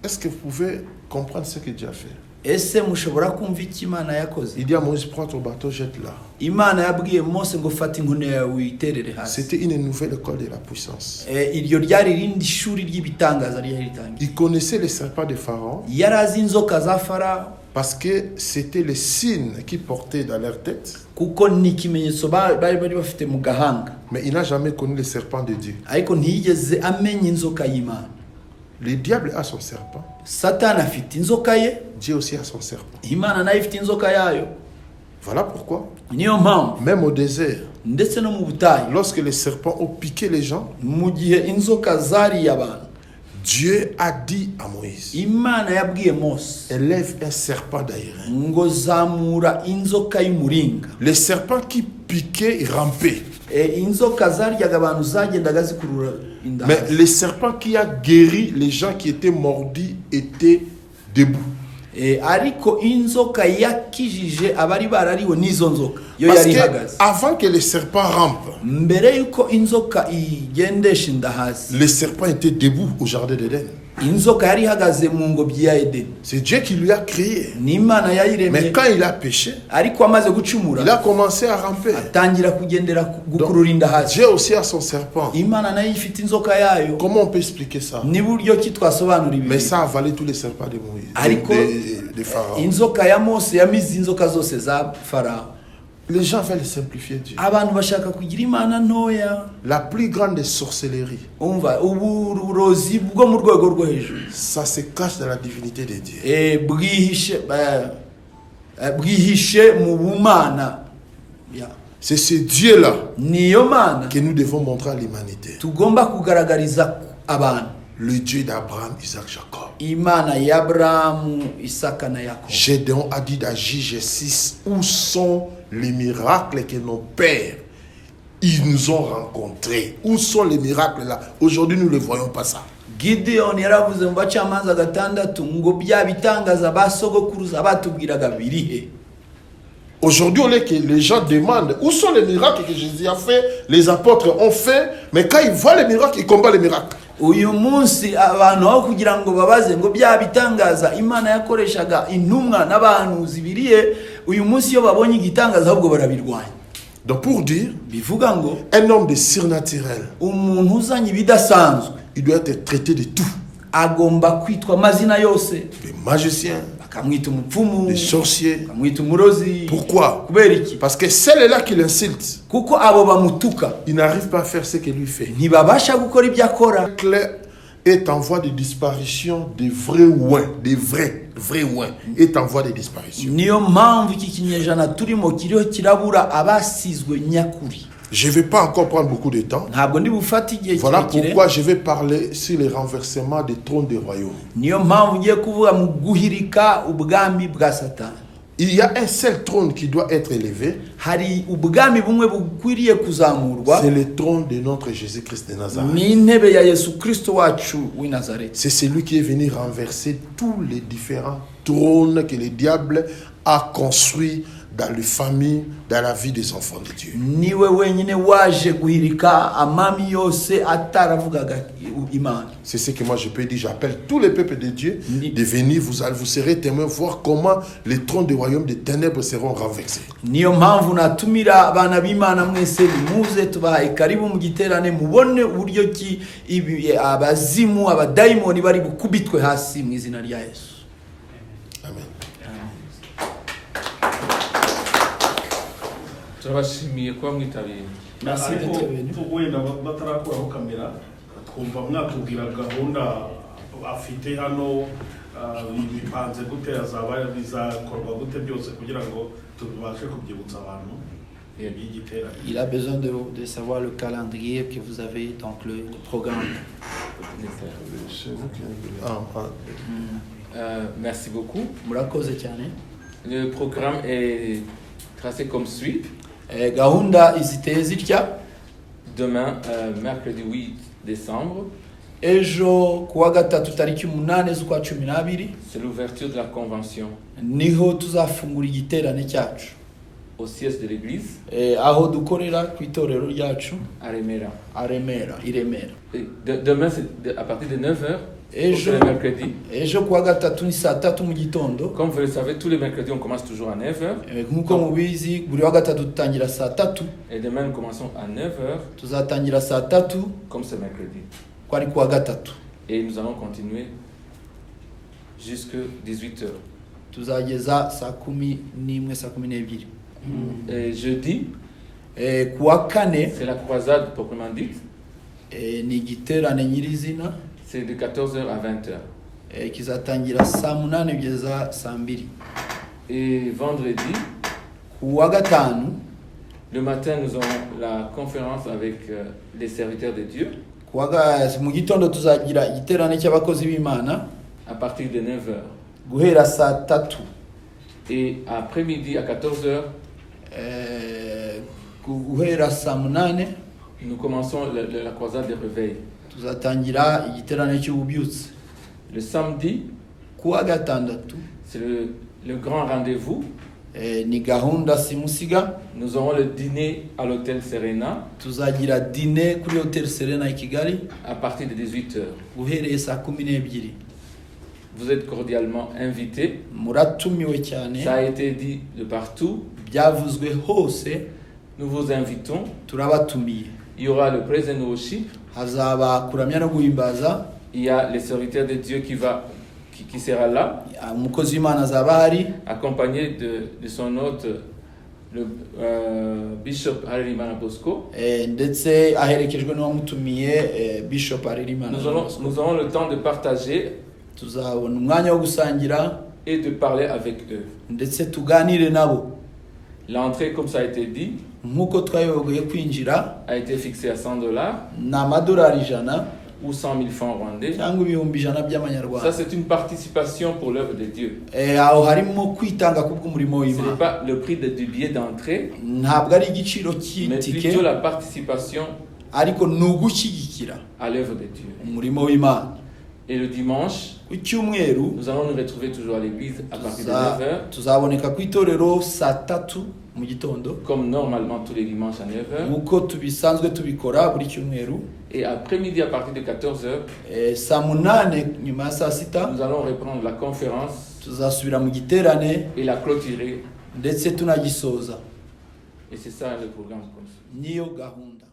Est-ce que vous pouvez comprendre ce que Dieu a fait? Ese mushobora kumva iki Imana yakoze? Il dit à Moïse, prends ton bateau, jette-la. Imana yabwiye Mose ngo fata inkoni yawe uyiterere hasi. C'était une nouvelle école de la puissance. Iryo ryari rindi shuri ry'ibitangaza ryari ritangiye. Il connaissait les serpents de Pharaon. Yarazi inzoka za Pharaon. Parce que c'était les signes qu'ils portaient dans leur tête. Kuko ni ikimenyetso bari bafite mu gahanga. Mais il n'a jamais connu les serpents de Dieu. Ariko ntiyigeze amenya inzoka y'Imana. Le diable a son serpent. Satan afite inzoka ye. Dieu aussi a son serpent. Imana nayo ifite inzoka yayo. Voilà pourquoi. Niyo mpamvu. Même au désert. Ndetse no mu butayu. Lorsque les serpents ont piqué les gens. Mu gihe inzoka zariye abantu. Dieu a dit à Moïse, Imana yabwiye Mose élève un serpent d'airain. ngo zamura inzoka y'umuringa. Les serpents qui piquaient et rampaient. Inzoka zaryaga abantu zagendaga zikurura inda. Mais les serpents qui a guéri les gens qui étaient mordus étaient debout. Ariko inzoka yakijije abari barariwe n'izo nzoka yo Parce yari que ihagaze. avant que les serpents rampent, Mbere yuko inzoka igendesha inda hasi, les serpents étaient debout au jardin d'Éden. inzoka yari ihagaze mu ngobyi ya Edeni. C'est Dieu qui lui a créé. Ni Imana Mais yayiremye, quand il a péché, ariko amaze il gucumura a commencé à ramper. atangira kugendera Donc, gukurura inda hasi. Dieu aussi a son serpent. Imana nayo ifite inzoka yayo. Comment on peut expliquer ça? Ni buryo ki twasobanura Mais ibi? ça a avalé tous les serpents de Moïse, Ariko des pharaons. inzoka ya Mose yamize inzoka zose za Farao. Les gens veulent simplifier Dieu. Abantu bashaka kugira Imana ntoya. La plus grande des sorcelleries, Umva uburozi bwo mu rwego rwo hejuru. ça se cache dans la divinité de Dieu. Bwihishe mu bumana. C'est ce Dieu-là Niyo Mana que nous devons montrer à l'humanité. tugomba kugaragariza abantu. Le Dieu d'Abraham, Isaac, Jacob. Imana ya Abrahamu, Isaka na Yakobo. Gédéon a dit dans Juge 6, où sont les miracles que nos pères, ils nous ont rencontrés? Où sont les miracles là? Aujourd'hui, nous ne voyons pas ça. Gideon yaravuze mu bacamanza gatandatu ngo bya bitangaza basogokuruza batubwiraga birihe. Aujourd'hui, on est que les gens demandent où sont les miracles que Jésus a fait, les apôtres ont fait, mais quand ils voient les miracles, ils combattent les miracles. Uyu munsi abantu aho kugira ngo babaze ngo bya bitangaza Imana yakoreshaga intumwa n'abahanuzi biriye, uyu munsi iyo babonye igitangaza ahubwo barabirwanya. Donc pour dire, bivuga ngo un homme de surnaturel, umuntu uzanye ibidasanzwe, il doit être traité de tout. agomba kwitwa amazina yose. Des magiciens, bakamwita umupfumu, des sorciers. bakamwita umurozi. Pourquoi? Kubera iki? Parce que celle-là qui l'insulte, kuko abo bamutuka, il n'arrive pas à faire ce qu'il lui fait. ntibabasha gukora ibyo akora. Est en voie de disparition des vrais ouins, des vrais ouins, est en voie de disparition. Niyo mpamvu iki kinyejana turimo kiriho kirabura abasizwe nyakuri. Je ne vais pas encore prendre beaucoup de temps. Ntabwo ndi bufate igihe Voilà kirekire. pourquoi je vais parler sur les renversements des trônes des royaumes. Niyo mpamvu ngiye kuvuga mu guhirika ubwami bwa Satani. Il y a un seul trône qui doit être élevé. Hari ubwami bumwe bukwiriye kuzamurwa. C'est le trône de notre Jésus-Christ de Nazareth. Ni intebe ya Yesu Kristo wacu w'i Nazareth. C'est celui qui est venu renverser tous les différents trônes que le diable a construits dans les familles, dans la vie des enfants de Dieu. Niwe wenyine waje guhirika amami yose ataravugaga Imana. C'est ce que moi je peux dire. J'appelle tous les peuples de Dieu de venir. Vous serez témoins voir comment les trônes des royaumes des ténèbres seront renversés. Niyo mpamvu natumira abana b'Imana mwese muze tubahaye karibu mu giterane mubone uburyo ki abazimu abadayimoni bari bukubitwe hasi mu izina rya Yesu. Amen. turabashimiye kuba mwitabiriye. ariko wenda batarakuraho kamera twumva mwatubwira gahunda afite hano bipanze gute, azaba bizakorwa gute byose kugira ngo tubashe kubyibutsa abantu y'igiterane. Il a besoin de savoir le calendrier que vous avez, donc le programme. Merci beaucoup. Murakoze cyane. Le programme est tracé comme suit. Gahunda iziteye zitya. Demain, mercredi 8 décembre. Ejo kuwa gatatu tariki 8 z'ukwa 12. C'est l'ouverture de la convention. Niho tuzafungura igiterane cyacu. Au siège de l'église. Aho dukorera ku itorero ryacu. À Remera. I Remera. Demain, c'est à partir de 9h. Ejo le mercredi. Ejo kuwa gatatu ni saa 3 mu gitondo. Comme vous le savez, tous les mercredis on commence toujours à 9h. Nkuko mubizi buri wa gatatu dutangira saa 3. Et demain nous commençons à 9h. Tuzatangira saa 3 comme ce mercredi. Kwari kuwa gatatu. Et nous allons continuer jusqu'à 18h. Tuzageza saa 11 saa 12. Et jeudi, kuwa kane, c'est la croisade proprement dite. Ni giterane nyirizina. C'est de 14h à 20h. Kizatangira saa 8 kugeza saa 2. Et vendredi, kuwa gatanu, le matin nous aurons la conférence avec les serviteurs de Dieu. mu gitondo tuzagira igiterane cy'abakozi b'Imana à partir de 9h. guhera saa tatu Et après-midi à 14h, guhera saa munane nous commençons la croisade des réveils. tuzatangira igiterane cy'ububyutse. Le samedi, kuwa gatandatu c'est le grand rendez-vous. ni gahunda simusiga. Nous aurons le dîner à l'hôtel Serena tuzagira dîner kuri Hotel Serena i Kigali à partir de 18h. guhereye saa 12. Vous êtes cordialement invités. muratumiwe cyane. Ça a été dit de partout. byavuzwe hose. Nous vous invitons. turabatumiye. Il y aura le praise and worship. hazaba kuramya no guhimbaza. Il y a le serviteur de Dieu qui sera là, umukozi w'Imana azaba hari accompagné de son hôte, le Bishop Harerimana Bosco. ndetse aherekejwe n'uwamutumiye Bishop Harerimana. Nous aurons le temps de partager tuzabona umwanya wo gusangira et de parler avec eux. ndetse tuganire nabo. L'entrée, comme ça a été dit, nk'uko twayoboye kwinjira a été fixée à $100 ni amadolari 100 ou 100 000 francs rwandais. cyangwa ibihumbi 100 by'amanyarwanda. Ça, c'est une participation pour l'œuvre de Dieu. aho harimo kwitanga kubw'umurimo Ce w'Imana. n'est pas le prix du billet d'entrée, ntabwo ari igiciro mais cy'itike, plutôt la participation ariko ni ugushyigikira à l'œuvre de Dieu. umurimo w'Imana. Et le dimanche, ku cyumweru nous allons nous retrouver toujours à l'église à partir de 9h, tuzaboneka ku itorero saa 3 mu gitondo comme normalement tous les dimanches à 9h. nk'uko tubisanzwe tubikora buri cyumweru. Et après-midi, à partir de 14h, saa 8 nyuma ya saa 6 nous allons reprendre la conférence tuzasubira mu giterane et la clôturer. ndetse tunagisoza. Et c'est ça le programme comme ça. niyo gahunda.